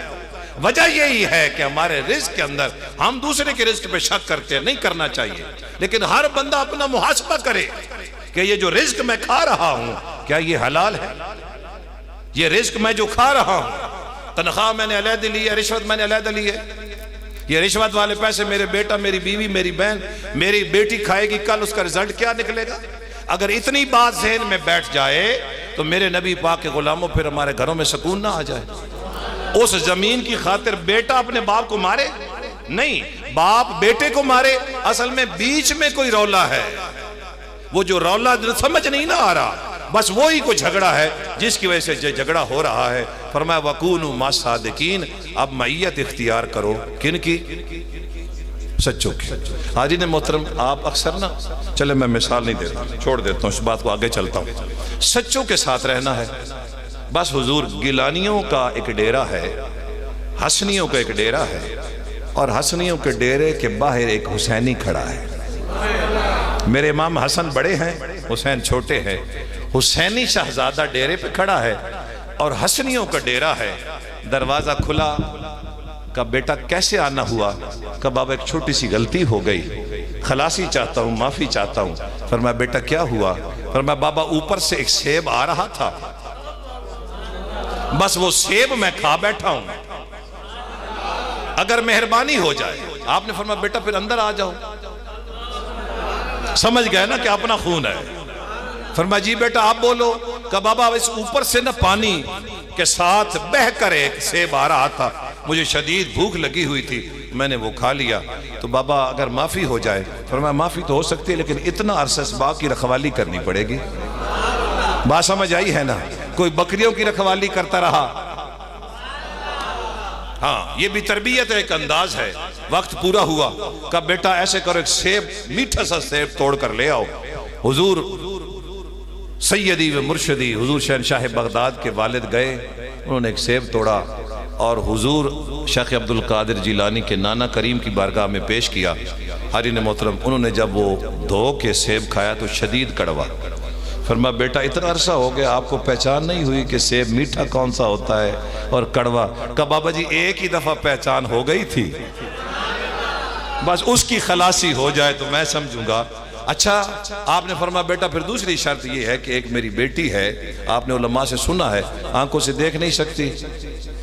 وجہ یہی ہے کہ ہمارے رزق کے اندر ہم دوسرے کے رزق پہ شک کرتے ہیں. نہیں کرنا چاہیے، لیکن ہر بندہ اپنا محاسبہ کرے کہ یہ جو رزق میں کھا رہا ہوں کیا یہ حلال ہے؟ یہ رزق میں جو کھا رہا ہوں، تنخواہ میں نے علیحدہ لی ہے، رشوت میں نے علیحدہ لی ہے، یہ رشوت والے پیسے میرے بیٹا، میری بیوی، میری بہن، میری بیٹی کھائے گی، کل اس کا رزلٹ کیا نکلے گا؟ اگر اتنی بات ذہن میں بیٹھ جائے تو میرے نبی پاک کے غلاموں پھر ہمارے گھروں میں سکون نہ آ جائے. اس زمین کی خاطر بیٹا اپنے باپ کو مارے نہیں، باپ بیٹے کو مارے. اصل میں بیچ میں کوئی رولا ہے، وہ جو رولا سمجھ نہیں نہ آ رہا، بس وہی کوئی جھگڑا ہے جس کی وجہ سے جھگڑا ہو رہا ہے. فرمایا وَكُونُوا مَعَ الصَّادِقِينَ. اب معیت اختیار کرو کن کی؟ سچوں کی. حاضرین محترم آپ اکثر نا، چلے میں مثال نہیں دیتا، چھوڑ دیتا ہوں اس بات کو، آگے چلتا ہوں. سچوں کے ساتھ رہنا ہے بس. حضور گیلانیوں کا ایک ڈیرہ ہے، حسنیوں کا ایک ڈیرہ ہے، اور حسنیوں کے ڈیرے کے باہر ایک حسینی کھڑا ہے. میرے امام حسن بڑے ہیں، حسین چھوٹے ہیں. حسینی شہزادہ ڈیرے پہ کھڑا ہے اور حسنیوں کا ڈیرہ ہے. دروازہ کھلا، کہا بیٹا کیسے آنا ہوا؟ کہا بابا ایک چھوٹی سی غلطی ہو گئی، خلاصی چاہتا ہوں، معافی چاہتا ہوں۔ فرمایا بیٹا کیا ہوا؟ فرمایا بابا اوپر سے ایک سیب آ رہا تھا، بس وہ سیب میں کھا بیٹھا ہوں، اگر مہربانی ہو جائے۔ آپ نے فرمایا بیٹا پھر اندر آ جاؤ۔ سمجھ گئے نا کہ اپنا خون ہے۔ فرمایا جی بیٹا آپ بولو۔ کہ بابا اس اوپر سے نہ پانی کے ساتھ بہہ کر ایک سیب آ رہا تھا، مجھے شدید بھوک لگی ہوئی تھی، میں نے وہ کھا لیا، تو بابا اگر معافی ہو جائے۔ فرمایا معافی تو ہو سکتی ہے لیکن اتنا عرصہ اس باغ کی رکھوالی کرنی پڑے گی۔ بات سمجھ آئی ہے نا؟ کوئی بکریوں کی رکھوالی کرتا رہا، ہاں یہ بھی تربیت ہے، ایک انداز ہے۔ وقت پورا ہوا، کہا بیٹا ایسے کرو ایک سیب، میٹھا سا سیب توڑ کر لے آؤ۔ حضور سیدی و مرشدی حضور شہنشاہ بغداد کے والد گئے، انہوں نے ایک سیب توڑا اور حضور شیخ عبدالقادر جیلانی کے نانا کریم کی بارگاہ میں پیش کیا۔ حاضرین محترم انہوں نے جب وہ دھو کے سیب کھایا تو شدید کڑوا۔ فرمایا بیٹا اتنا عرصہ ہو گیا آپ کو پہچان نہیں ہوئی کہ سیب میٹھا کون سا ہوتا ہے اور کڑوا؟ کہا بابا جی ایک ہی دفعہ پہچان ہو گئی تھی، بس اس کی خلاصی ہو جائے تو میں سمجھوں گا۔ اچھا آپ نے فرمایا بیٹا پھر دوسری شرط یہ ہے کہ ایک میری بیٹی ہے، آپ نے علماء سے سنا ہے، آنکھوں سے دیکھ نہیں سکتی،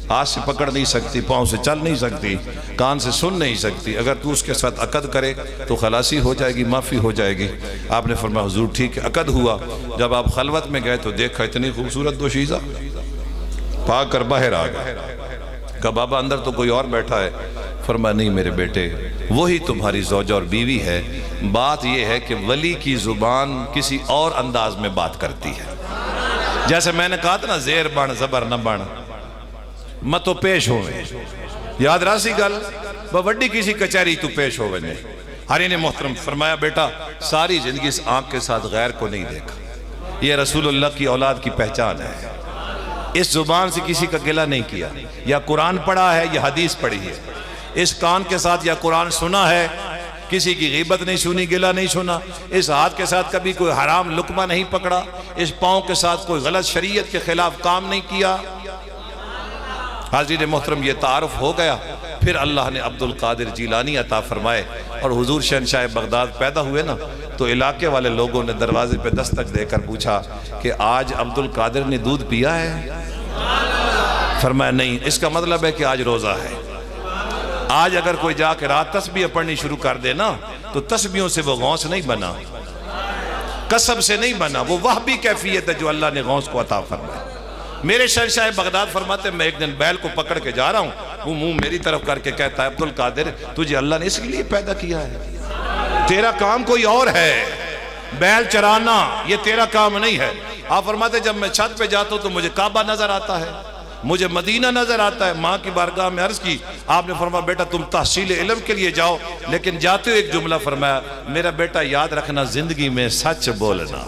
ہاتھ سے پکڑ نہیں سکتی، پاؤں سے چل نہیں سکتی، کان سے سن نہیں سکتی، اگر تو اس کے ساتھ عقد کرے تو خلاصی ہو جائے گی، معافی ہو جائے گی۔ آپ نے فرمایا حضور ٹھیک ہے۔ عقد ہوا، جب آپ خلوت میں گئے تو دیکھا اتنی خوبصورت دوشیزہ، پا کر باہر آ گئے۔ کہا بابا اندر تو کوئی اور بیٹھا ہے۔ فرمایا نہیں میرے بیٹے وہی تمہاری زوجہ اور بیوی ہے، بات یہ ہے کہ ولی کی زبان کسی اور انداز میں بات کرتی ہے۔ جیسے میں نے کہا تھا نا زیر بن زبر نہ بن متو پیش ہوئے، یاد راسی گل بڑی کسی کچہری تو پیش ہوئے نہیں۔ حاضرین محترم فرمایا بیٹا ساری زندگی اس آنکھ کے ساتھ غیر کو نہیں دیکھا، یہ رسول اللہ کی اولاد کی پہچان ہے۔ اس زبان سے کسی کا گلہ نہیں کیا، یا قرآن پڑھا ہے یا حدیث پڑھی ہے، اس کان کے ساتھ یا قرآن سنا ہے، کسی کی غیبت نہیں سنی، گلہ نہیں سنا، اس ہاتھ کے ساتھ کبھی کوئی حرام لقمہ نہیں پکڑا، اس پاؤں کے ساتھ کوئی غلط شریعت کے خلاف کام نہیں کیا۔ حاضرین محترم یہ تعارف ہو گیا، پھر اللہ نے عبدالقادر جیلانی عطا فرمائے اور حضور شہنشاہ بغداد پیدا ہوئے نا، تو علاقے والے لوگوں نے دروازے پہ دستک دے کر پوچھا کہ آج عبدالقادر نے دودھ پیا ہے؟ فرمایا نہیں، اس کا مطلب ہے کہ آج روزہ ہے۔ آج اگر کوئی جا کے رات تسبیح پڑھنی شروع کر دے نا تو تسبیحوں سے وہ غوث نہیں بنا، قسم سے نہیں بنا، وہ وہبی کیفیت ہے جو اللہ نے غوث کو عطا فرمایا۔ میرے شہنشاہ بغداد فرماتے ہیں میں ایک دن بیل کو پکڑ کے جا رہا ہوں، وہ منہ میری طرف کر کے کہتا ہے عبدالقادر تجھے اللہ نے اس لیے پیدا کیا ہے، تیرا کام کوئی اور ہے، بیل چرانا یہ تیرا کام نہیں ہے۔ آپ فرماتے ہیں جب میں چھت پہ جاتا ہوں تو مجھے کعبہ نظر آتا ہے، مجھے مدینہ نظر آتا ہے۔ ماں کی بارگاہ میں عرض کی، آپ نے فرمایا بیٹا تم تحصیل علم کے لیے جاؤ، لیکن جاتے ہو ایک جملہ فرمایا میرا بیٹا یاد رکھنا زندگی میں سچ بولنا،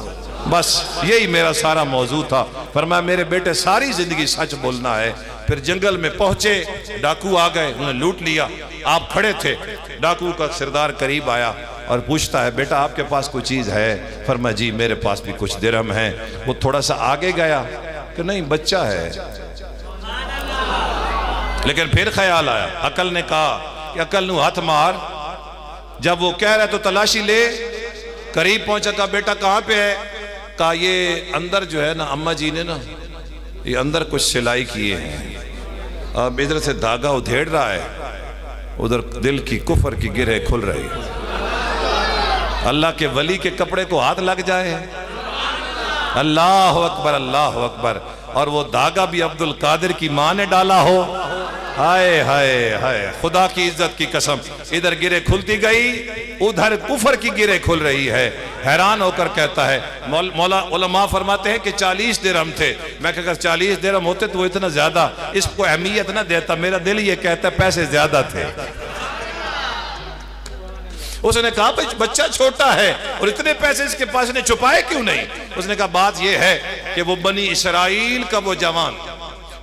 بس یہی میرا سارا موضوع تھا۔ فرمایا میرے بیٹے ساری زندگی سچ بولنا ہے۔ پھر جنگل میں پہنچے، ڈاکو آ گئے، انہیں لوٹ لیا، آپ کھڑے تھے، ڈاکو کا سردار قریب آیا اور پوچھتا ہے بیٹا آپ کے پاس کوئی چیز ہے؟ فرمایا جی میرے پاس بھی کچھ درہم ہیں۔ وہ تھوڑا سا آگے گیا کہ نہیں بچہ ہے، لیکن پھر خیال آیا، عقل نے کہا کہ عقل نو ہاتھ مار۔ جب وہ کہہ رہا تو تلاشی لے، قریب پہنچا، کہا بیٹا کہاں پہ ہے؟ کہا یہ اندر جو ہے نا اماں جی نے نا یہ اندر کچھ سلائی کیے ہیں، اب ادھر سے دھاگا ادھیڑ رہا ہے، ادھر دل کی کفر کی گرہ کھل رہی۔ اللہ کے ولی کے کپڑے کو ہاتھ لگ جائے، اللہ اکبر اللہ اکبر، اور وہ دھاگا بھی عبدالقادر کی ماں نے ڈالا ہو، ہائے ہائے ہائے، خدا کی عزت کی قسم، ادھر گرے کھلتی گئی، ادھر کفر کی گرے کھل رہی ہے۔ حیران ہو کر کہتا ہے، مولا علماء فرماتے ہیں کہ 40 درہم تھے۔ میں کہ اگر 40 درہم ہوتے تو وہ اتنا زیادہ اس کو اہمیت نہ دیتا، میرا دل یہ کہتا ہے پیسے زیادہ تھے۔ اس نے کہا بچہ چھوٹا ہے اور اتنے پیسے اس کے پاس نے چھپائے کیوں نہیں؟ اس نے کہا بات یہ ہے کہ وہ بنی اسرائیل کا وہ جوان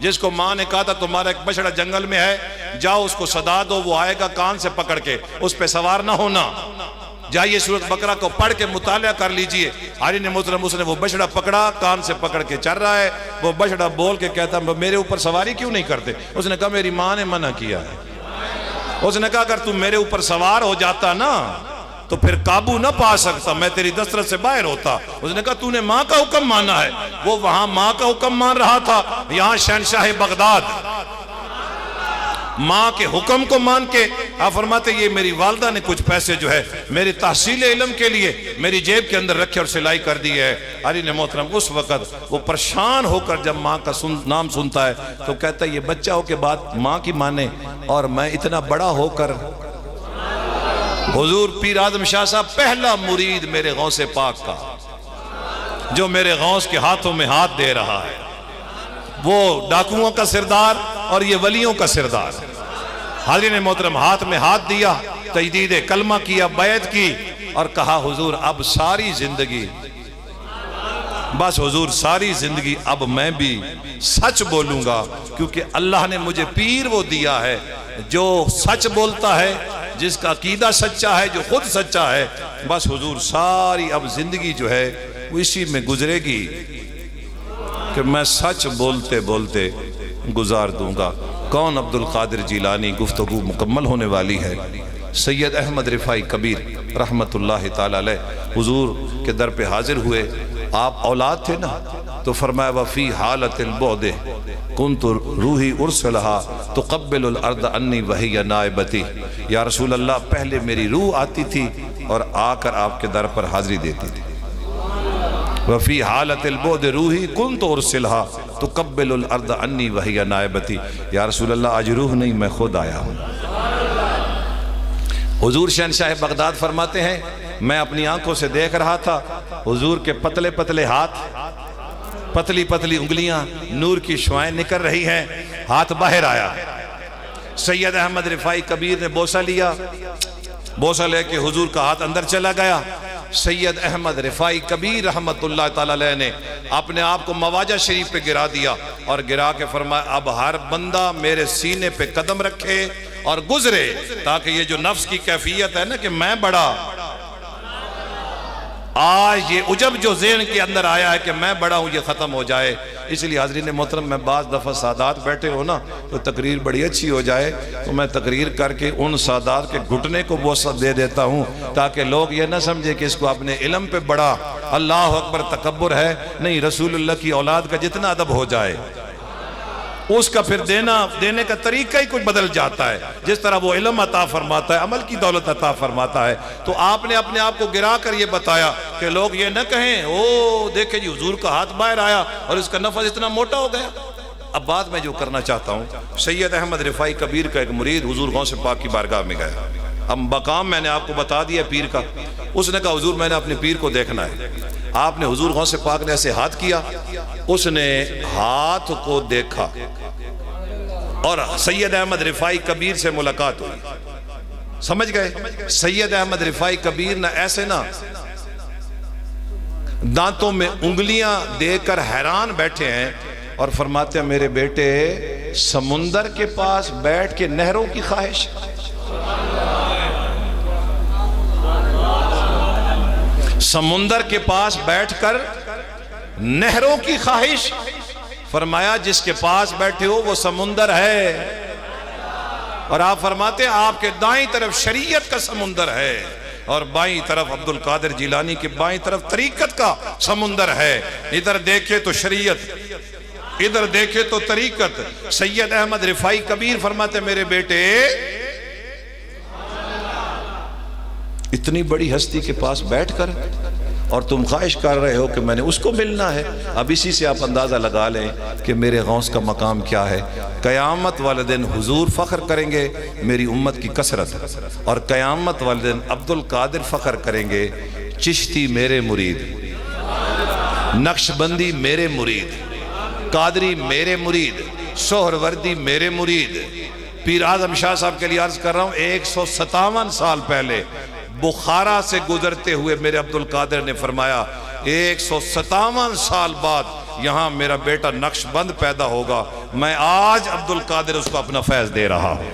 جس کو ماں نے کہا تھا تمہارا ایک بچڑا جنگل میں ہے، جاؤ اس کو صدا دو، وہ آئے گا کان سے پکڑ کے، اس پہ سوار نہ ہونا، جائیے سورۃ بقرہ کو پڑھ کے مطالعہ کر لیجئے۔ حاضرین محترم اس نے وہ بچڑا پکڑا، کان سے پکڑ کے چل رہا ہے، وہ بچڑا بول کے کہتا میرے اوپر سواری کیوں نہیں کرتے؟ اس نے کہا میری ماں نے منع کیا ہے۔ اس نے کہا اگر تم میرے اوپر سوار ہو جاتا نا تو پھر قابو نہ پا سکتا، میں تیری دسترس سے باہر ہوتا۔ اس نے کہا تو نے ماں کا حکم مانا ہے۔ وہ وہاں ماں کا حکم مان رہا تھا، یہاں شہنشاہ بغداد ماں کے حکم کو مان کے آپ فرماتے یہ میری والدہ نے کچھ پیسے جو ہے میری تحصیل علم کے لیے میری جیب کے اندر رکھے اور سلائی کر دی ہے۔ علی نے محترم اس وقت وہ پریشان ہو کر جب ماں کا نام سنتا ہے تو کہتا ہے یہ بچہ ہو کے بعد ماں کی مانے، اور میں اتنا بڑا ہو کر۔ حضور پیر اعظم شاہ صاحب پہلا مرید میرے غوث پاک کا جو میرے غوث کے ہاتھوں میں ہاتھ دے رہا ہے، وہ ڈاکوؤں کا سردار اور یہ ولیوں کا سردار۔ حاضرین محترم ہاتھ میں ہاتھ دیا، تجدید کلمہ کیا، بیعت کی اور کہا حضور اب ساری زندگی، بس حضور ساری زندگی اب میں بھی سچ بولوں گا، کیونکہ اللہ نے مجھے پیر وہ دیا ہے جو سچ بولتا ہے، جس کا عقیدہ سچا ہے، جو خود سچا ہے۔ بس حضور ساری اب زندگی جو ہے وہ اسی میں گزرے گی کہ میں سچ بولتے بولتے گزار دوں گا۔ کون؟ عبد القادر جیلانی۔ گفتگو مکمل ہونے والی ہے۔ سید احمد رفاعی کبیر رحمت اللہ تعالی علیہ حضور کے در پہ حاضر ہوئے۔ آپ اولاد تھے نا تو فرمایا وفی حالت البعد کنت روحی ارسلہا تقبل الارض انی وہی نائبتی۔ یا رسول اللہ پہلے میری روح آتی تھی اور آ کر آپ کے در پر حاضری دیتی تھی۔ وفی حالت البعد روحی کنت ارسلہا تقبل الارض انی وہی نائبتی۔ یا رسول اللہ آج روح نہیں میں خود آیا ہوں۔ حضور شہنشاہ بغداد فرماتے ہیں میں اپنی آنکھوں سے دیکھ رہا تھا حضور کے پتلے پتلے ہاتھ، پتلی پتلی انگلیاں، نور کی شعائیں نکل رہی ہیں، ہاتھ باہر آیا۔ سید احمد رفاعی کبیر نے بوسہ لیا، بوسہ لے کے حضور کا ہاتھ اندر چلا گیا۔ سید احمد رفاعی کبیر رحمت اللہ تعالی علیہ نے اپنے آپ کو مواجہ شریف پہ گرا دیا اور گرا کے فرمایا اب ہر بندہ میرے سینے پہ قدم رکھے اور گزرے، تاکہ یہ جو نفس کی کیفیت ہے نا کہ میں بڑا، آج یہ عجب جو ذہن کے اندر آیا ہے کہ میں بڑا ہوں یہ ختم ہو جائے۔ اس لیے حاضرین محترم میں بعض دفعہ سادات بیٹھے ہو نا تو تقریر بڑی اچھی ہو جائے تو میں تقریر کر کے ان سادات کے گھٹنے کو بوسہ دے دیتا ہوں تاکہ لوگ یہ نہ سمجھے کہ اس کو اپنے علم پہ بڑا اللہ اکبر تکبر ہے، نہیں، رسول اللہ کی اولاد کا جتنا ادب ہو جائے اس کا پھر دینے کا طریقہ ہی کچھ بدل جاتا ہے۔ جس طرح وہ علم عطا فرماتا ہے، عمل کی دولت عطا فرماتا ہے، تو آپ نے اپنے آپ کو گرا کر یہ بتایا کہ لوگ یہ نہ کہیں او دیکھیں جی حضور کا ہاتھ باہر آیا اور اس کا نفس اتنا موٹا ہو گیا۔ اب بات میں جو کرنا چاہتا ہوں، سید احمد رفاعی کبیر کا ایک مرید حضور غوث پاک کی بارگاہ میں گیا۔ اب مقام میں نے آپ کو بتا دیا پیر کا۔ اس نے کہا حضور میں نے اپنے پیر کو دیکھنا ہے۔ آپ نے حضور غوث پاک نے ایسے ہاتھ کیا، اس نے ہاتھ کو دیکھا اور سید احمد رفاعی کبیر سے ملاقات ہوئی۔ سمجھ گئے؟ سید احمد رفاعی کبیر نہ ایسے نا دانتوں میں انگلیاں دے کر حیران بیٹھے ہیں اور فرماتے ہیں میرے بیٹے سمندر کے پاس بیٹھ کے نہروں کی خواہش، سمندر کے پاس بیٹھ کر نہروں کی خواہش۔ فرمایا جس کے پاس بیٹھے ہو وہ سمندر ہے، اور آپ فرماتے ہیں آپ کے دائیں طرف شریعت کا سمندر ہے اور بائیں طرف عبد القادر جیلانی کے بائیں طرف طریقت کا سمندر ہے۔ ادھر دیکھے تو شریعت، ادھر دیکھے تو طریقت۔ سید احمد رفاعی کبیر فرماتے میرے بیٹے اتنی بڑی ہستی کے پاس بیٹھ کر اور تم خواہش کر رہے ہو کہ میں نے اس کو ملنا ہے۔ اب اسی سے آپ اندازہ لگا لیں کہ میرے غوث کا مقام کیا ہے۔ قیامت والے دن حضور فخر کریں گے میری امت کی کثرت، اور قیامت والے دن عبد القادر فخر کریں گے چشتی میرے مرید، نقشبندی میرے مرید، قادری میرے مرید، سہروردی میرے مرید۔ پیر اعظم شاہ صاحب کے لیے عرض کر رہا ہوں 157 سال پہلے بخارا سے گزرتے ہوئے میرے عبد القادر نے فرمایا 157 سال بعد یہاں میرا بیٹا نقش بند پیدا ہوگا، میں آج عبد القادر اس کو اپنا فیض دے رہا ہوں۔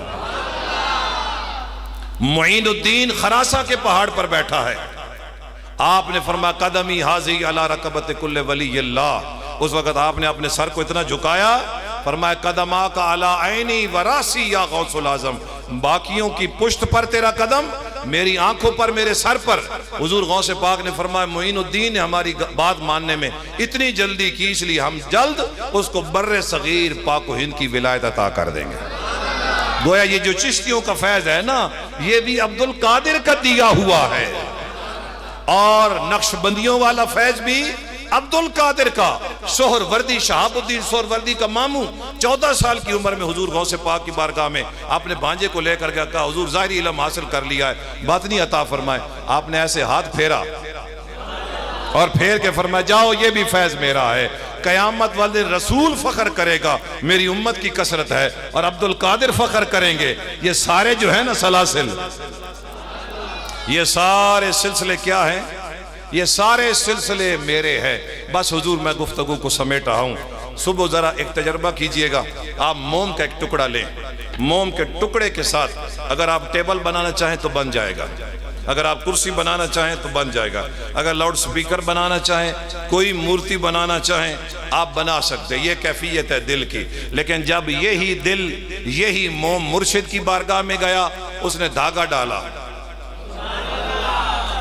معین الدین خراسہ کے پہاڑ پر بیٹھا ہے، آپ نے فرمایا قدمی حاضی علی رقبت کل ولی اللہ۔ اس وقت آپ نے اپنے سر کو اتنا جھکایا، فرمایا قدماک علی عینی وراسی یا غوث العظم، باقیوں کی پشت پر تیرا قدم، میری آنکھوں پر، میرے سر پر۔ حضور غوث پاک نے فرمایا معین الدین نے ہماری بات ماننے میں اتنی جلدی کی، اس لیے ہم جلد اس کو بر صغیر پاک و ہند کی ولایت عطا کر دیں گے۔ گویا یہ جو چشتیوں کا فیض ہے نا، یہ بھی عبد القادر کا دیا ہوا ہے، اور نقش بندیوں والا فیض بھی عبد القادر کا۔ سہر وردی، شہاب الدین سہر وردی کا ماموں 14 سال کی عمر میں حضور غوث پاک کی بارگاہ میں اپنے بھانجے کو لے کر گیا، کہا حضور ظاہری علم حاصل کر لیا ہے، باطنی عطا فرمائے۔ آپ نے ایسے ہاتھ پھیرا اور پھیر کے فرمایا جاؤ یہ بھی فیض میرا ہے، قیامت والے رسول فخر کرے گا میری امت کی کثرت ہے، اور عبد القادر فخر کریں گے۔ یہ سارے جو ہیں نا سلاسل، یہ سارے سلسلے کیا ہیں؟ یہ سارے سلسلے میرے ہیں۔ بس حضور میں گفتگو کو سمیٹ رہا ہوں۔ صبح ذرا ایک تجربہ کیجئے گا، آپ موم کا ایک ٹکڑا لیں، موم کے ٹکڑے کے ساتھ اگر آپ ٹیبل بنانا چاہیں تو بن جائے گا، اگر آپ کرسی بنانا چاہیں تو بن جائے گا، اگر لاؤڈ سپیکر بنانا چاہیں، کوئی مورتی بنانا چاہیں آپ بنا سکتے۔ یہ کیفیت ہے دل کی۔ لیکن جب یہی دل، یہی موم مرشد کی بارگاہ میں گیا، اس نے دھاگا ڈالا،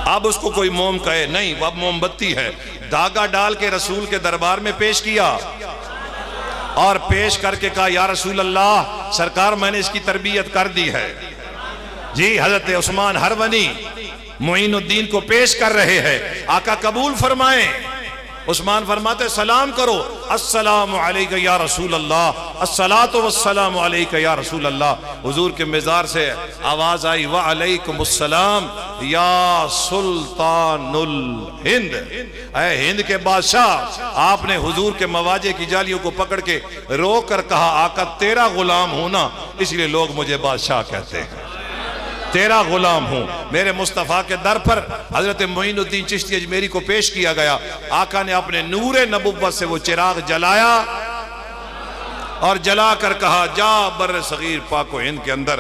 اب اس کو کوئی موم کہے نہیں، وہ اب موم بتی ہے، دھاگا ڈال کے رسول کے دربار میں پیش کیا، اور پیش کر کے کہا یا رسول اللہ سرکار میں نے اس کی تربیت کر دی ہے۔ جی حضرت عثمان ہرونی معین الدین کو پیش کر رہے ہیں، آقا قبول فرمائیں۔ عثمان فرماتے سلام کرو، السلام علیکہ یا رسول اللہ، الصلاۃ والسلام علیکہ یا رسول اللہ۔ حضور کے مزار سے آواز آئی وعلیکم السلام یا سلطان الہند، اے ہند کے بادشاہ۔ آپ نے حضور کے مواجے کی جالیوں کو پکڑ کے رو کر کہا آقا تیرا غلام ہوں نا، اس لیے لوگ مجھے بادشاہ کہتے ہیں، تیرا غلام ہوں۔ میرے مصطفیٰ کے در پر حضرت معین الدین چشتی اجمیری کو پیش کیا گیا، آقا نے اپنے نور نبوت سے وہ چراغ جلایا اور جلا کر کہا جا بر صغیر پاک و ہند کے اندر،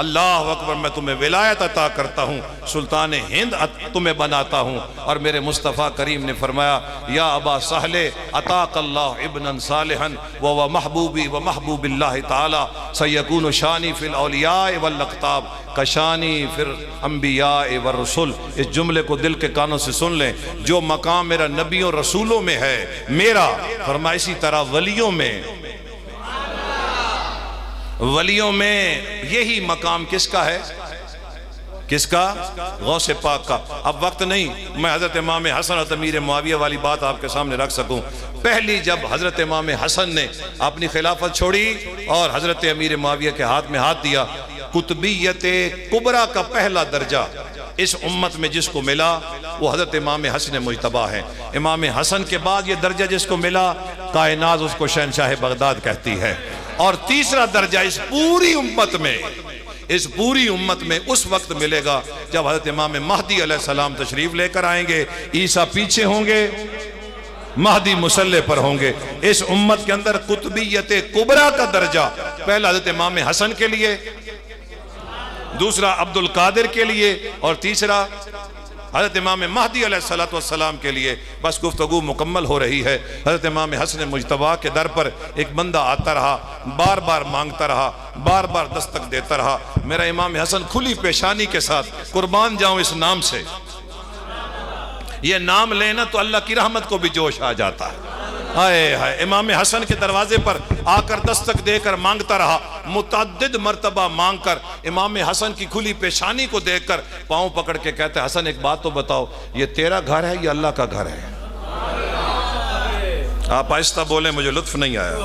اللہ اکبر میں تمہیں ولایت عطا کرتا ہوں، سلطان ہند تمہیں بناتا ہوں۔ اور میرے مصطفیٰ کریم نے فرمایا یا ابا سہل عطاک اللہ ابنا صالحا و محبوبی و محبوب اللہ تعالی سیکون شانی فی الاولیاء والاقطاب کشانی فی الانبیاء والرسل۔ اس جملے کو دل کے کانوں سے سن لیں، جو مقام میرا نبیوں رسولوں میں ہے میرا، فرمایا اسی طرح ولیوں میں یہی مقام کس کا ہے؟ کس کا؟ غوث پاک کا۔ اب وقت نہیں میں حضرت امام حسن اور امیر معاویہ والی بات آپ کے سامنے رکھ سکوں۔ پہلی جب حضرت امام حسن نے اپنی خلافت چھوڑی اور حضرت امیر معاویہ کے ہاتھ میں ہاتھ دیا، قطبیت کبریٰ کا پہلا درجہ اس امت میں جس کو ملا وہ حضرت امام حسن مجتبیٰ ہیں۔ امام حسن کے بعد یہ درجہ جس کو ملا کائنات اس کو شہنشاہ بغداد کہتی ہے۔ اور تیسرا درجہ اس پوری امت میں اس وقت ملے گا جب حضرت امام مہدی علیہ السلام تشریف لے کر آئیں گے، عیسیٰ پیچھے ہوں گے، مہدی مسلح پر ہوں گے۔ اس امت کے اندر قطبیت کبریٰ کا درجہ پہلا حضرت امام حسن کے لیے، دوسرا عبد القادر کے لیے، اور تیسرا حضرت امام مہدی علیہ السلام کے لیے۔ بس گفتگو مکمل ہو رہی ہے۔ حضرت امام حسن مجتبیٰ کے در پر ایک بندہ آتا رہا، بار بار مانگتا رہا، بار بار دستک دیتا رہا۔ میرا امام حسن کھلی پیشانی کے ساتھ قربان جاؤں اس نام سے، یہ نام لینا تو اللہ کی رحمت کو بھی جوش آ جاتا ہے۔ آئے ہائے، امام حسن کے دروازے پر آ کر دستک دے کر مانگتا رہا، متعدد مرتبہ مانگ کر امام حسن کی کھلی پیشانی کو دیکھ کر پاؤں پکڑ کے کہتے ہیں حسن ایک بات تو بتاؤ، یہ تیرا گھر ہے یا اللہ کا گھر ہے؟ آپ آہستہ بولیں، مجھے لطف نہیں آیا۔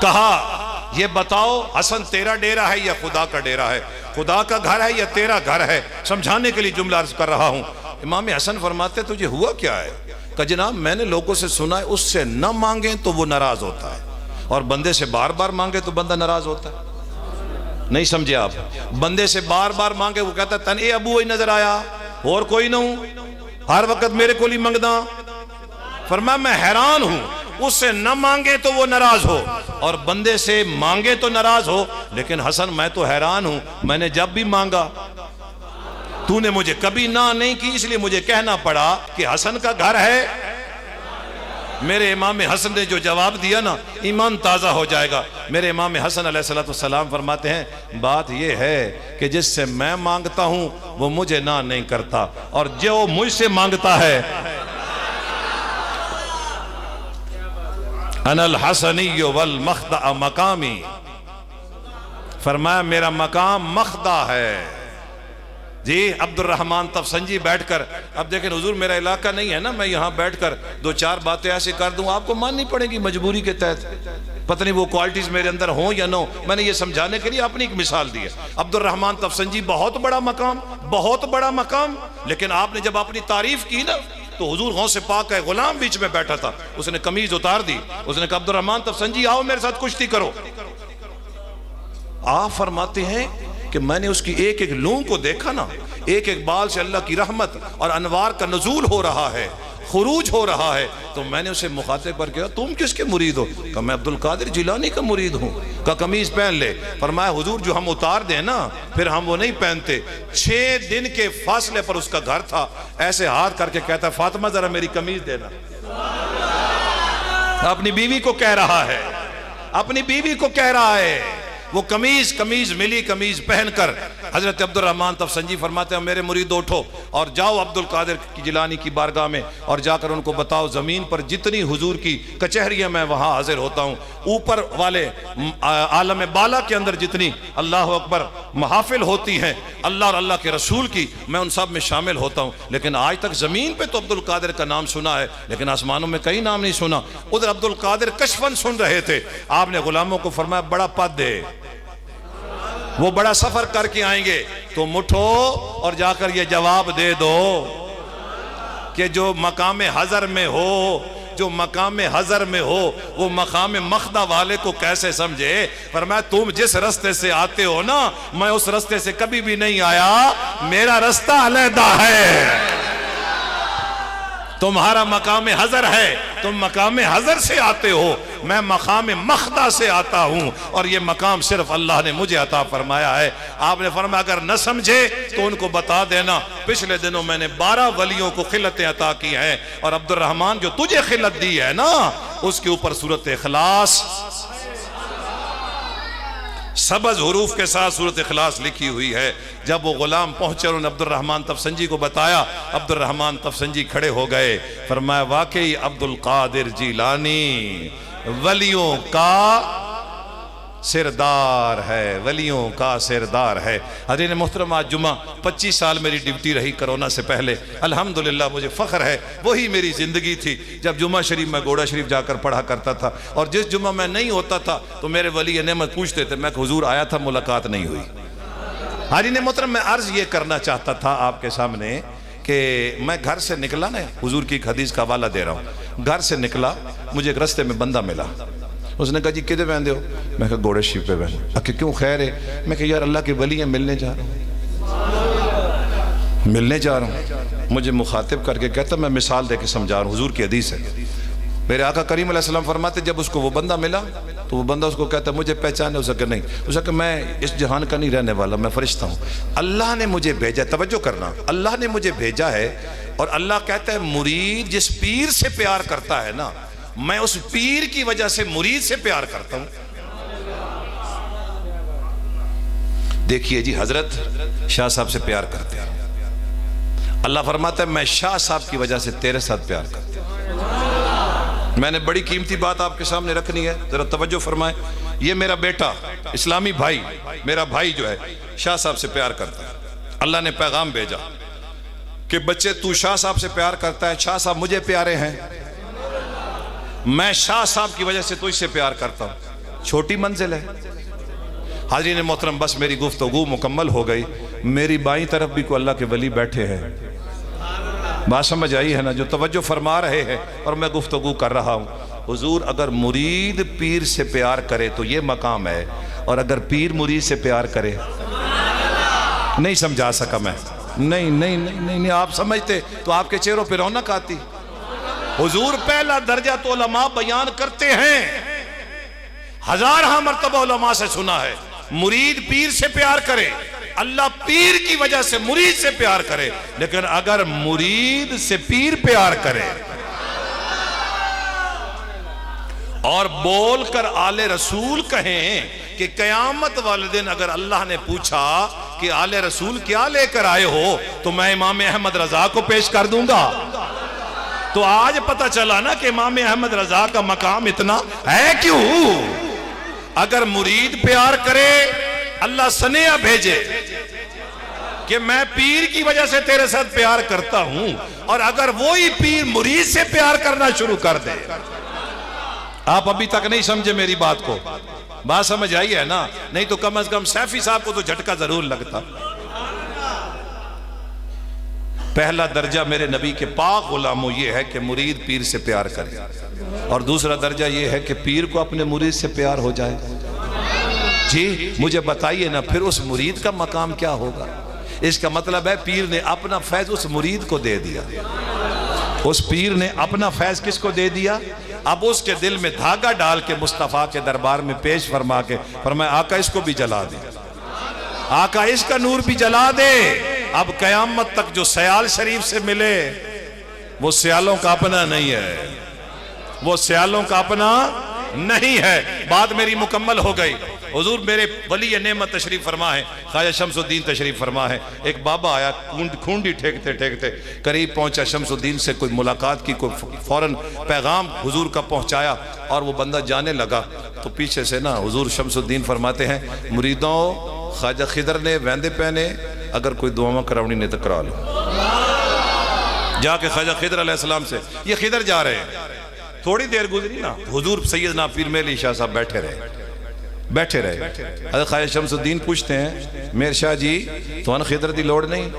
کہا یہ بتاؤ حسن تیرا ڈیرہ ہے یا خدا کا ڈیرہ ہے؟ خدا کا گھر ہے یا تیرا گھر ہے؟ سمجھانے کے لیے جملہ عرض کر رہا ہوں۔ امام حسن فرماتے تجھے ہوا کیا ہے؟ کہ جناب میں نے لوگوں سے سنا ہے اس سے نہ مانگیں تو وہ ناراض ہوتا ہے، اور بندے سے بار بار مانگے تو بندہ ناراض ہوتا ہے۔ نہیں سمجھے آپ؟ بندے سے بار بار مانگے وہ کہتا ہے تن اے ابو ہی نظر آیا اور کوئی نہ ہوں، ہر وقت میرے کو لی منگنا۔ فرمایا میں حیران ہوں، اس سے نہ مانگے تو وہ ناراض ہو اور بندے سے مانگے تو ناراض ہو، لیکن حسن میں تو حیران ہوں، میں نے جب بھی مانگا تو نے مجھے کبھی نہ نہیں کی، اس لیے مجھے کہنا پڑا کہ حسن کا گھر ہے میرے امام حسن نے جو جواب دیا نا، ایمان تازہ ہو جائے گا۔ میرے امام حسن علیہ السلام فرماتے ہیں بات یہ ہے کہ جس سے میں مانگتا ہوں وہ مجھے نہ نہیں کرتا، اور جو مجھ سے مانگتا ہے انا الحسنی والمخدع مقامی، فرمایا میرا مقام مخدع ہے۔ جی عبد الرحمن تفسنجی بیٹھ کر، اب دیکھیں حضور میرا علاقہ نہیں ہے نا، میں یہاں بیٹھ کر دو چار باتیں ایسے کر دوں، آپ کو ماننی پڑے گی مجبوری کے تحت، پتہ نہیں وہ کوالٹیز میرے اندر ہوں یا نہ ہوں۔ میں نے یہ سمجھانے کے لیے اپنی ایک مثال دی ہے۔ عبد الرحمن تفسنجی بہت بڑا مقام، بہت بڑا مقام، لیکن آپ نے جب اپنی تعریف کی نا تو حضور غوث پاک کا غلام بیچ میں بیٹھا تھا، اس نے قمیض اتار دی، اس نے کہا عبد الرحمن تفسنجی آؤ میرے ساتھ کشتی کرو۔ آپ فرماتے ہیں کہ میں نے اس کی ایک ایک لون کو دیکھا نا، ایک ایک بال سے اللہ کی رحمت اور انوار کا نزول ہو رہا ہے، خروج ہو رہا ہے، تو میں نے اسے مخاطب پر کہا تم کس کے مرید ہو؟ کہا میں عبد القادر جیلانی کا مرید ہوں۔ کہا قمیض پہن لے۔ فرمایا حضور جو ہم اتار دیں نا پھر ہم وہ نہیں پہنتے۔ 6 دن کے فاصلے پر اس کا گھر تھا، ایسے ہاتھ کر کے کہتا ہے فاطمہ ذرا میری قمیض دینا۔ اپنی بیوی کو کہہ رہا ہے، اپنی بیوی کو کہہ رہا ہے، وہ قمیض ملی، قمیض پہن کر حضرت عبد الرحمن تفسنجی فرماتے ہیں میرے مرید اٹھو اور جاؤ عبد القادر جیلانی کی بارگاہ میں اور جا کر ان کو بتاؤ زمین پر جتنی حضور کی کچہریاں میں وہاں حاضر ہوتا ہوں، اوپر والے عالم بالا کے اندر جتنی اللہ اکبر محافل ہوتی ہیں اللہ اور اللہ کے رسول کی، میں ان سب میں شامل ہوتا ہوں، لیکن آج تک زمین پہ تو عبد القادر کا نام سنا ہے لیکن آسمانوں میں کئی نام نہیں سنا۔ ادھر عبد القادر کشفن سن رہے تھے، آپ نے غلاموں کو فرمایا بڑا پد دے، وہ بڑا سفر کر کے آئیں گے، تم اٹھو اور جا کر یہ جواب دے دو کہ جو مقام حضر میں ہو، جو مقام حضر میں ہو وہ مقام مخدع والے کو کیسے سمجھے؟ فرمایا تم جس رستے سے آتے ہو نا میں اس رستے سے کبھی بھی نہیں آیا، میرا رستہ علیحدہ ہے، تمہارا مقام حضر ہے، تم مقام حضر سے آتے ہو، میں مقام مخدع سے آتا ہوں، اور یہ مقام صرف اللہ نے مجھے عطا فرمایا ہے۔ آپ نے فرمایا اگر نہ سمجھے تو ان کو بتا دینا پچھلے دنوں میں نے 12 ولیوں کو خلتیں عطا کی ہیں، اور عبد الرحمن جو تجھے خلت دی ہے نا اس کے اوپر سورۃ اخلاص سبز حروف کے ساتھ سورۃ اخلاص لکھی ہوئی ہے۔ جب وہ غلام پہنچے انہوں نے عبد الرحمن تفسنجی کو بتایا، عبد الرحمن تفسنجی کھڑے ہو گئے، فرمایا واقعی عبد القادر جیلانی ولیوں کا سردار ہے، ولیوں کا سردار ہے۔ حضرین محترم آج جمعہ 25 سال میری ڈیوٹی رہی کرونا سے پہلے، الحمدللہ مجھے فخر ہے، وہی میری زندگی تھی۔ جب جمعہ شریف میں گوڑا شریف جا کر پڑھا کرتا تھا، اور جس جمعہ میں نہیں ہوتا تھا تو میرے ولی نعمت پوچھتے تھے، میں کہ حضور آیا تھا ملاقات نہیں ہوئی۔ حضرین محترم میں عرض یہ کرنا چاہتا تھا آپ کے سامنے کہ میں گھر سے نکلا نا، حضور کی ایک حدیث کا حوالہ دے رہا ہوں، گھر سے نکلا مجھے ایک رستے میں بندہ ملا، اس نے کہا جی کدھر بہن دے ہو؟ میں کہا گھوڑے شریف پہ بہن۔ کہ کیوں خیر ہے؟ میں کہا یار اللہ کے ولی ہیں، ملنے جا رہا ہوں۔ مجھے مخاطب کر کے کہتا میں مثال دے کے سمجھا رہا ہوں، حضور کی حدیث ہے۔ میرے آقا کریم علیہ السلام فرماتے جب اس کو وہ بندہ ملا تو وہ بندہ اس کو کہتا مجھے پہچانے، اسے کہ نہیں، اسے کہ میں اس جہان کا نہیں رہنے والا، میں فرشتہ ہوں، اللہ نے مجھے بھیجا، توجہ کرنا، اللہ نے مجھے بھیجا ہے، اور اللہ کہتا ہے مرید جس پیر سے پیار کرتا ہے نا میں اس پیر کی وجہ سے مرید سے پیار کرتا ہوں۔ دیکھیے جی حضرت شاہ صاحب سے پیار کرتے ہیں، اللہ فرماتا ہے میں شاہ صاحب کی وجہ سے تیرے ساتھ پیار کرتا ہوں۔ میں نے بڑی قیمتی بات آپ کے سامنے رکھنی ہے، ذرا توجہ فرمائیں۔ یہ میرا بیٹا اسلامی بھائی، میرا بھائی جو ہے شاہ صاحب سے پیار کرتا ہے۔ اللہ نے پیغام بھیجا کہ بچے تو شاہ صاحب سے پیار کرتا ہے، شاہ صاحب مجھے پیارے ہیں، میں شاہ صاحب کی وجہ سے تجھ سے پیار کرتا ہوں۔ چھوٹی منزل ہے حاضرین محترم، بس میری گفتگو مکمل ہو گئی۔ میری بائیں طرف بھی کوئی اللہ کے ولی بیٹھے ہیں، بات سمجھ آئی ہے نا، جو توجہ فرما رہے ہیں اور میں گفتگو کر رہا ہوں۔ حضور اگر مرید پیر سے پیار کرے تو یہ مقام ہے، اور اگر پیر مرید سے پیار کرے، نہیں سمجھا سکا میں، نہیں آپ سمجھتے تو آپ کے چہروں پہ رونق آتی۔ حضور پہلا درجہ تو علماء بیان کرتے ہیں، ہزارہ مرتبہ علماء سے سنا ہے، مرید پیر سے پیار کرے، اللہ پیر کی وجہ سے مرید سے پیار کرے، لیکن اگر مرید سے پیر پیار کرے اور بول کر آل رسول کہیں کہ قیامت والے دن اگر اللہ نے پوچھا کہ آل رسول کیا لے کر آئے ہو تو میں امام احمد رضا کو پیش کر دوں گا۔ تو آج پتہ چلا نا کہ امام احمد رضا کا مقام اتنا ہے کیوں؟ اگر مرید پیار کرے اللہ سنیہ بھیجے کہ میں پیر کی وجہ سے تیرے ساتھ پیار کرتا ہوں، اور اگر وہی پیر مرید سے پیار کرنا شروع کر دے۔ آپ ابھی تک نہیں سمجھے میری بات کو، بات سمجھ آئی ہے نا؟ نہیں تو کم از کم سیفی صاحب کو تو جھٹکا ضرور لگتا۔ پہلا درجہ میرے نبی کے پاک غلاموں یہ ہے کہ مرید پیر سے پیار کرے، اور دوسرا درجہ یہ ہے کہ پیر کو اپنے مرید سے پیار ہو جائے۔ جی مجھے بتائیے نا پھر اس مرید کا مقام کیا ہوگا؟ اس کا مطلب ہے پیر نے اپنا فیض اس مرید کو دے دیا۔ اس پیر نے اپنا فیض کس کو دے دیا؟ اب اس کے دل میں دھاگا ڈال کے مصطفیٰ کے دربار میں پیش فرما کے فرمایا آقا اس کو بھی جلا دے، آقا اس کا نور بھی جلا دے۔ اب قیامت تک جو سیال شریف سے ملے وہ سیالوں کا اپنا نہیں ہے، وہ سیالوں کا اپنا نہیں ہے۔ بات میری مکمل ہو گئی۔ حضور میرے ولی نعمت تشریف فرما ہے، خواجہ شمس الدین تشریف فرما ہے۔ ایک بابا آیا کھونڈی ٹھیکتے ٹھیکتے قریب پہنچا شمس الدین سے، کوئی ملاقات کی، کوئی فوراً پیغام حضور کا پہنچایا، اور وہ بندہ جانے لگا تو پیچھے سے نا حضور شمس الدین فرماتے ہیں مریدوں خواجہ خضر نے ویندے پہنے، اگر کوئی دعا کراؤنی نہیں تو کرا لو۔ جا کے خواجہ خضر علیہ السلام سے، یہ خضر جا رہے ہیں، تھوڑی دیر گزری نا حضور سیدنا پیر میلی شاہ صاحب بیٹھے رہے۔ حضرت خواجہ شمس الدین پوچھتے ہیں میر شاہ جی تو خضر دی لوڑ نہیں،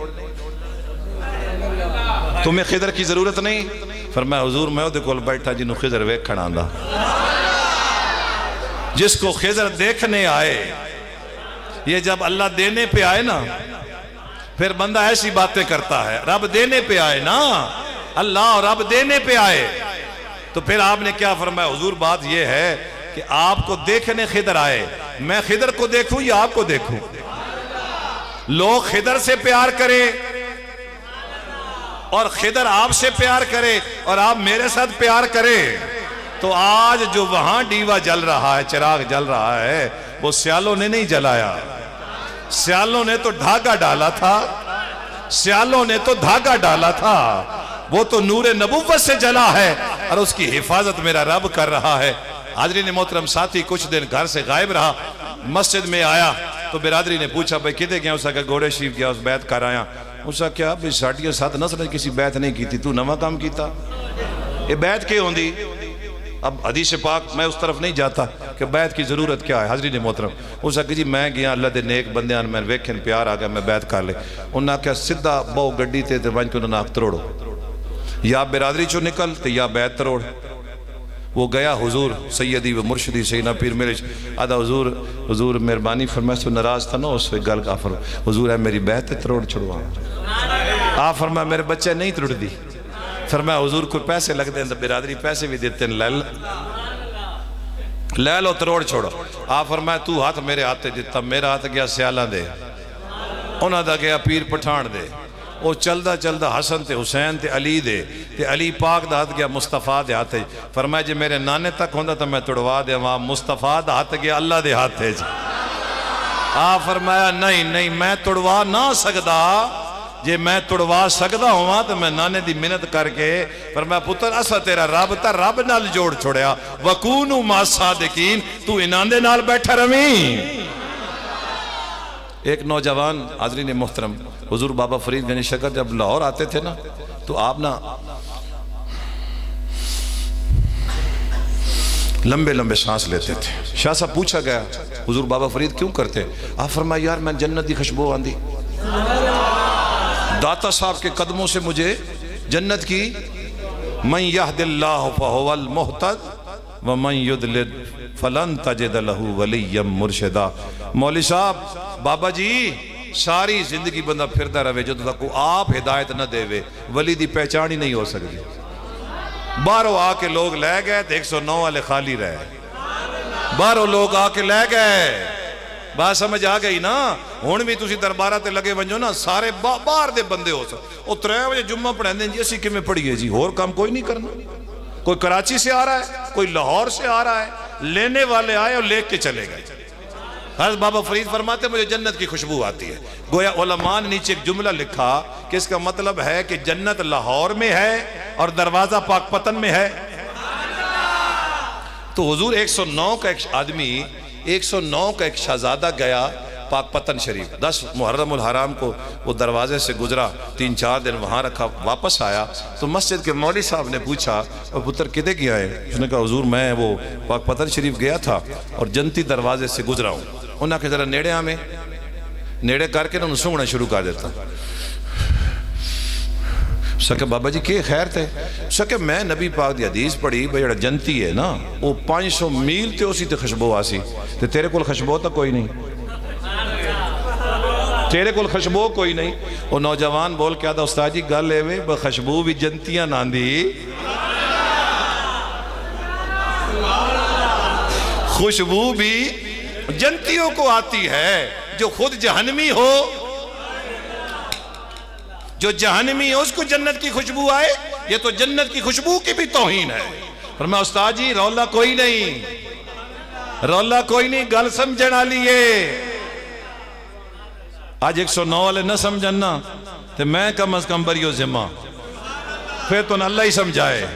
تمہیں خضر کی ضرورت نہیں؟ فرمایا حضور میں دے کول بیٹھا جنہوں خضر ویکھن آندا، جس کو خضر دیکھنے آئے، یہ جب اللہ دینے پہ آئے نا پھر بندہ ایسی باتیں کرتا ہے۔ رب دینے پہ آئے نا، اللہ اور رب دینے پہ آئے تو پھر آپ نے کیا فرمایا؟ حضور بات یہ ہے کہ آپ کو دیکھنے خضر آئے، میں خضر کو دیکھوں یا آپ کو دیکھوں؟ لوگ خضر سے پیار کرے اور خضر آپ سے پیار کرے اور آپ میرے ساتھ پیار کرے، تو آج جو وہاں ڈیوا جل رہا ہے، چراغ جل رہا ہے، وہ سیالوں نے نہیں جلایا، سیالوں نے تو دھاگا ڈالا تھا، سیالوں نے تو دھاگا ڈالا تھا، وہ تو نور نبوت سے جلا ہے اور اس کی حفاظت میرا رب کر رہا ہے۔ حاضرین محترم ساتھی کچھ دن گھر سے غائب رہا، مسجد میں آیا تو برادری نے پوچھا بھائی کدے گیا؟ اسا کہ گھوڑے شریف گیا، اس بیعت کر آیا۔ اسا کیا بھئی ساڑھیاں ساتھ نسل نے کسی بیعت نہیں کی تھی، تو نواں کام کیتا، یہ بیعت کیوں ہوندی؟ اب حدیث پاک میں اس طرف نہیں جاتا کہ بیعت کی ضرورت کیا ہے۔ حاضرین محترم اسا کہ جی میں گیا اللہ دے نیک بندیاں میں ویکھن پیار آ گیا میں بیعت کر لے، انہوں نے کہا سدھا بہو گڈی تے ونج کے انہوں نے تروڑو، یا برادری چو نکل تے یا بیعت تروڑ۔ وہ گیا حضور سیدی و مرشدی سیدنا پیر میرے آدھا حضور مہربانی فرمائے تو ناراض تھا نا اس پہ گل کا حضور ہے میری بیعت تروڑ چھڑوا۔ آپ فرمایا میرے بچے نہیں تروڑ دی، فرمایا حضور کوئی پیسے لگ دیں تو برادری پیسے بھی دیتے ہیں، لے لو تروڑ چھوڑو۔ آپ فرمایا تو ہاتھ میرے ہاتھ دیتا، میرا ہاتھ گیا سیالہ دے، انہاں دا گیا پیر پٹھان دے، وہ چلدا چلدا حسن تے حسین تے علی دے تے علی پاک دا ہاتھ گیا مصطفیٰ دے ہاتھ۔ فرمایا جی میرے نانے تک ہوندہ تو میں تڑوا دے، وہاں مصطفیٰ دا ہاتھ گیا اللہ دے ہاتھ ہے۔ آپ فرمایا نہیں میں تڑوا نہ سکدا، جے میں تڑوا سکدا ہوا تو میں نانے دی منت کر کے فرمایا پتر اسا تیرا رب تا رب نال جوڑ چھوڑیا، وَكُونُوا مَعَ الصَّادِقِينَ، تو انہاں دے نال بیٹھا رویں۔ ایک نوجوان حاضرین محترم حضور بابا فرید گنج شکر جب لاہور آتے تھے نا تو آپ نا لمبے لمبے سانس لیتے تھے۔ شاہ صاحب پوچھا گیا حضور بابا فرید کیوں کرتے؟ آپ فرمایا یار میں جنت دی خوشبو آندی، داتا صاحب کے قدموں سے مجھے جنت کی، من یہد اللہ فہو المہتد ومن یضلل فلن تجد لہ ولیا مرشدا۔ مولوی صاحب بابا جی ساری زندگی بندہ پھردا رہے جدو تک آپ ہدایت نہ دے وے ولی دی پہچان ہی نہیں ہو سکتی۔ باہروں آ کے لوگ لے گئے تو 109 والے خالی رہے، باہروں لوگ آ کے لے گئے، بات سمجھ آ گئی نا؟ ہون بھی تسی دربارہ تے لگے ونجو نا سارے باہر دے بندے ہو سکتے، وہ 3 بجے جمعہ پڑھیں دیں جی اسی کمیں پڑھئے جی، اور کام کوئی نہیں کرنا، کوئی کراچی سے آ رہا ہے، کوئی لاہور سے آ رہا ہے، لینے والے آئے اور لے کے چلے گئے۔ حضرت بابا فرید فرماتے مجھے جنت کی خوشبو آتی ہے۔ گویا علماء نے نیچے ایک جملہ لکھا کہ اس کا مطلب ہے کہ جنت لاہور میں ہے اور دروازہ پاک پتن میں ہے۔ تو حضور 109 کا ایک آدمی، 109 کا ایک شہزادہ گیا پاک پتن شریف، 10 محرم الحرام کو وہ دروازے سے گزرا، 3-4 دن وہاں رکھا، واپس آیا تو مسجد کے مولوی صاحب نے پوچھا اور پتر کدے گیا ہے؟ اس نے کہا حضور میں وہ پاک پتن شریف گیا تھا اور جنتی دروازے سے گزرا ہوں۔ انہاں کہ ذرا نیڑے ہمیں نیڑے کر کے انہوں سونگنا شروع کر دیتا۔ سکے بابا جی کہ خیر تھے؟ سکے میں نبی پاک دی حدیث پڑھی بھئی جڑا جنتی ہے نا وہ 500 میل تے اسی تے خوشبو آسی تے تیرے کول خوشبو تا کوئی نہیں، تیرے کول خوشبو کوئی نہیں۔ وہ نوجوان بول کے آدھا استاد جی گل ایویں خوشبو بھی جنتیاں ناندی، خوشبو بھی جنتیوں کو آتی ہے۔ جو خود جہنمی ہو، جو جہنمی ہو اس کو جنت کی خوشبو آئے، یہ تو جنت کی خوشبو کی بھی توہین ہے۔ فرمایا استاد جی رولا کوئی نہیں، رولا کوئی نہیں، گل سمجھنا لیے۔ آج 109 والے نہ سمجھنا تو میں کم از کم بریو ذمہ، پھر تو نہ اللہ ہی سمجھائے۔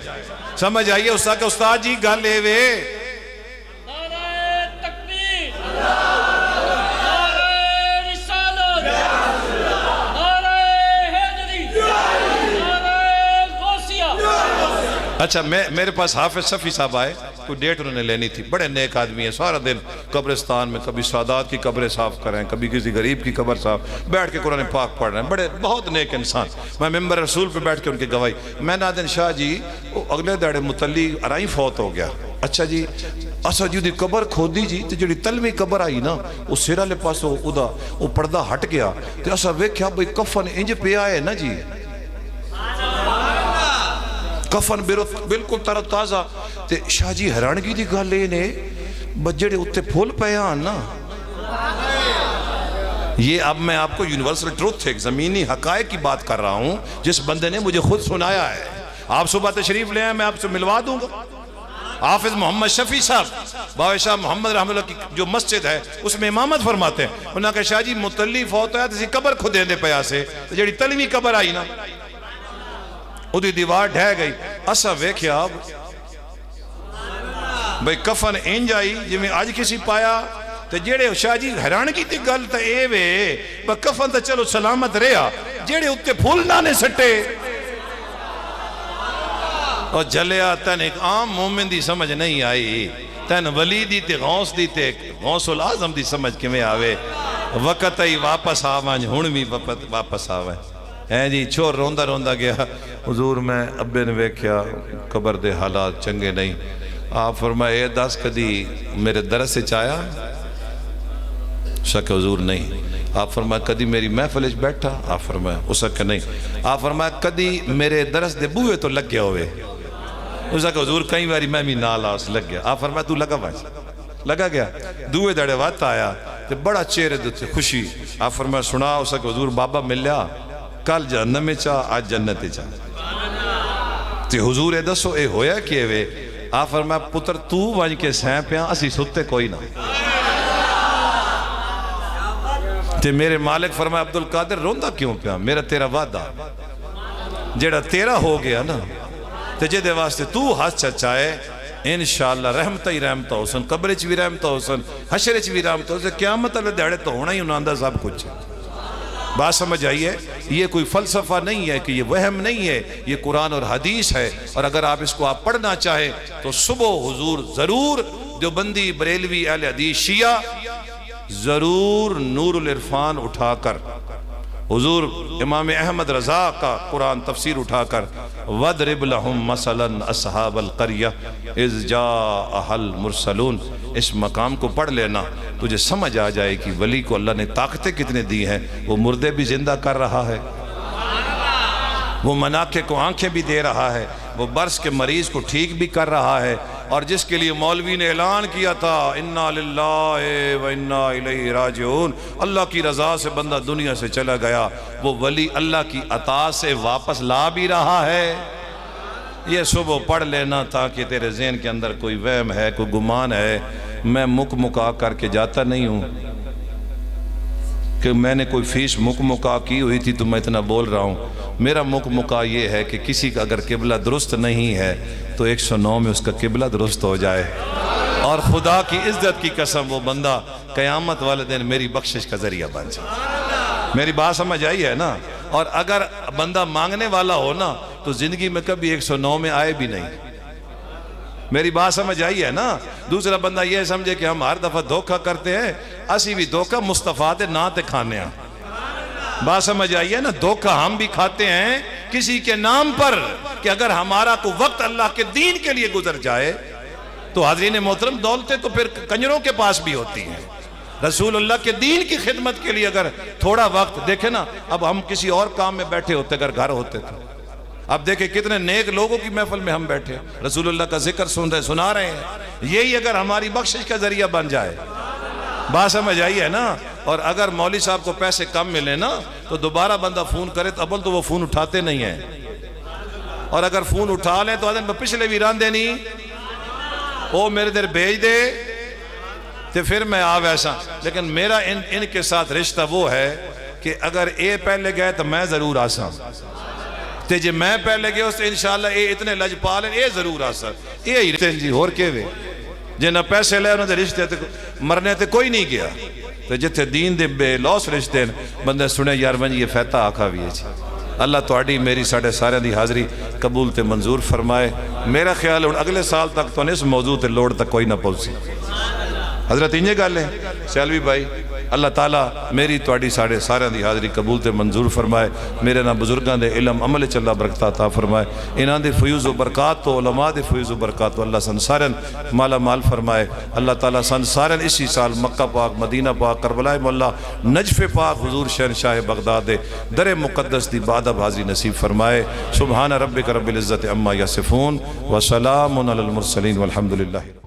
سمجھ آئیے استاد جی گل اے وے اچھا میرے پاس حافظ صفی صاحب آئے، کوئی ڈیٹ انہوں نے لینی تھی، بڑے نیک آدمی ہیں، سارا دن قبرستان میں کبھی سادات کی قبریں صاف کریں، کبھی کسی غریب کی قبر صاف، بیٹھ کے قرآن پاک پڑھ رہے ہیں، بڑے بہت نیک انسان۔ میں ممبر رسول پہ بیٹھ کے ان کی گواہی، میں نادن شاہ جی اگلے داڑے متلی ارائی فوت ہو گیا۔ اچھا جی دی قبر کھودی جی تے جڑی تلوی قبر آئی نا وہ سیرہ لے پاس وہ پردہ ہٹ گیا تے اسا ویکھیا بھئی کفن انج پیا ہے نا جی، کفن بالکل تر تازہ تے شاہ جی حیرانگی دی گل اے نے بجڑے اتے پھول پیان نا۔ یہ اب میں آپ کو یونیورسل ٹروتھ ایک زمینی حقائق کی بات کر رہا ہوں جس بندے نے مجھے خود سنایا ہے۔ آپ صبح تشریف لے آئیں، میں آپ سے ملوا دوں گا۔ حافظ محمد شفیع صاحب باوے شاہ محمد رحمۃ اللہ کی جو مسجد ہے اس میں امامت فرماتے ہیں۔ انہوں نے کہا شاہ جی متلی فوت ہے تسی قبر کھدیں دے پیا سے جڑی تلوی قبر آئی نا ادھی دیوار ڈھہ گئی۔ اسا ویکھیا بھئی کفن انج آئی جی میں آج کسی پایا تے جیڑے شاہ جی حیرانگی تی گل تے اے وے کفن تے چلو سلامت رہا، جیڑے اتے پھول نانے سٹے اور جلیا تن ایک عام مومن دی سمجھ نہیں آئی، تن ولی دی تے غوث دی تے غوث العظم دی سمجھ کے میں آوے۔ وقت آئی واپس آوانج ہون بھی واپس آوے جی چھوڑ روندہ روندہ گیا۔ حضور میں ابے نے ویکھیا قبر دے حالات چنگے نہیں، آپ فرمائے اے دس کدی میرے درس سے چایا؟ شک حضور نہیں۔ آپ فرمائے کدی میری محفلش بیٹھا؟ آپ فرمائے اسا کہ نہیں۔ آپ فرمائے کدی میرے درس دے بوئے تو لگ گیا ہوئے؟ اسا کہ حضور کئی باری میں بھی نال آس لگ گیا۔ آپ فرمائے تو لگا بھائی لگا گیا دوئے دڑے وقت آیا تے بڑا چہرے دیتے خوشی۔ آپ فرمائے سنا اسا کہ حضور بابا ملیا کل جہنم میں چاہ آج جنت چاہ تے حضور اے دسو اے ہویا کیے وے؟ آپ فرمایا پتر تو وانج کے سین پیاں اسی ستے کوئی نہ تے میرے مالک فرمایا عبدالقادر روندہ کیوں پیاں؟ میرا تیرا وعدہ جیڑا تیرا ہو گیا نا تے جے دے واسطے تو ہاتھ چچائے انشاءاللہ رحمتہ ہی رحمتہ حسن، قبرچ بھی رحمتہ حسن، حشرچ بھی رحمتہ حسن، قیامت اللہ دیڑے تو ہونا ہی انہوں اندر سب کچھ ہے۔ بات سمجھ آئیے یہ کوئی فلسفہ نہیں ہے کہ یہ وہم نہیں ہے، یہ قرآن اور حدیث ہے۔ اور اگر آپ اس کو آپ پڑھنا چاہیں تو صبح حضور ضرور دیوبندی بریلوی اہل حدیث شیعہ ضرور نور العرفان اٹھا کر حضور امام احمد رضا کا قرآن تفسیر اٹھا کر وَضْرِبْ لَهُمْ مَثَلًا أَصْحَابَ الْقَرْيَةِ إِذْ جَاءَهَا الْمُرْسَلُونَ اس مقام کو پڑھ لینا تجھے سمجھ آ جائے کہ ولی کو اللہ نے طاقتیں کتنے دی ہیں، وہ مردے بھی زندہ کر رہا ہے، وہ مناکے کو آنکھیں بھی دے رہا ہے، وہ برس کے مریض کو ٹھیک بھی کر رہا ہے، اور جس کے لیے مولوی نے اعلان کیا تھا اِنَّا لِلَّهِ وَإِنَّا إِلَيْهِ راجعون، اللہ کی رضا سے بندہ دنیا سے چلا گیا، وہ ولی اللہ کی عطا سے واپس لا بھی رہا ہے یہ صبح پڑھ لینا تاکہ تیرے ذہن کے اندر کوئی وہم ہے، کوئی گمان ہے۔ میں مکا کر کے جاتا نہیں ہوں کہ میں نے کوئی فیس مکا کی ہوئی تھی تو میں اتنا بول رہا ہوں۔ میرا مکا یہ ہے کہ کسی کا اگر قبلہ درست نہیں ہے تو 109 میں اس کا قبلہ درست ہو جائے، اور خدا کی عزت کی قسم وہ بندہ قیامت والے دن میری بخشش کا ذریعہ بن جائے۔ میری بات سمجھ آئی ہے نا؟ اور اگر بندہ مانگنے والا ہو نا تو زندگی میں کبھی 109 میں آئے بھی نہیں۔ میری بات سمجھ آئی ہے نا؟ دوسرا بندہ یہ سمجھے کہ ہم ہر دفعہ دھوکہ کرتے ہیں، اسی بھی دھوکہ مصطفیٰ دے نا تے کھانے ہیں۔ بات سمجھ آئی ہے نا؟ دھوکہ ہم بھی کھاتے ہیں کسی کے نام پر، کہ اگر ہمارا کو وقت اللہ کے دین کے لیے گزر جائے تو حاضرین محترم دولتیں تو پھر کنجروں کے پاس بھی ہوتی ہیں۔ رسول اللہ کے دین کی خدمت کے لیے اگر تھوڑا وقت دیکھیں نا، اب ہم کسی اور کام میں بیٹھے ہوتے اگر گھر ہوتے تھے، اب دیکھیں کتنے نیک لوگوں کی محفل میں ہم بیٹھے رسول اللہ کا ذکر سنا رہے ہیں، یہی اگر ہماری بخشش کا ذریعہ بن جائے۔ بات سمجھ آئی ہے نا؟ اور اگر مولوی صاحب کو پیسے کم ملے نا تو دوبارہ بندہ فون کرے تو اول تو وہ فون اٹھاتے نہیں ہیں، اور اگر فون اٹھا لیں تو آدھیں پچھلے بھی راندے نہیں وہ میرے در بھیج دے تو پھر میں ویسا۔ لیکن میرا ان کے ساتھ رشتہ وہ ہے کہ اگر اے پہلے گئے تو میں ضرور آسا، تے جے میں پہلے گئے تو انشاءاللہ اے اتنے لجپال ہیں، اے ضرور آسا۔ اے ہی رشتے جی اور کے وے جے نہ پیسے لے انہوں نے رشتے مرنے تے کوئی نہیں گیا، تو جتے دین دے بے لوس رشتے بندے سنے یار ونجی یہ فیتہ آکھا بھی ہے۔ اللہ توڑی میری ساڑھے سارے دی حاضری قبول تے منظور فرمائے۔ میرا خیال ہے اگلے سال تک تو اس موضوع تے لوڑ تک کوئی نہ پہنچی۔ حضرت انجے گا لیں سیلوی بھائی، اللہ تعالیٰ میری توڑی ساڑھے سارے دی حاضری قبول تے منظور فرمائے۔ میرے نا بزرگان دے علم عمل چلا برکتہ عطا فرمائے۔ انہاں دے فیوز و برکات تو علماء دے فیوز و برکات تو اللہ سنسارن مالا مال فرمائے۔ اللہ تعالیٰ سنسارن اسی سال مکہ پاک، مدینہ پاک، کربلا مولا، نجف پاک، حضور شہنشاہ بغداد دے در مقدس دی بادب حاضری نصیب فرمائے۔ سبحان ربک رب العزت عما یصفون وسلام علی المرسلین والحمدللہ۔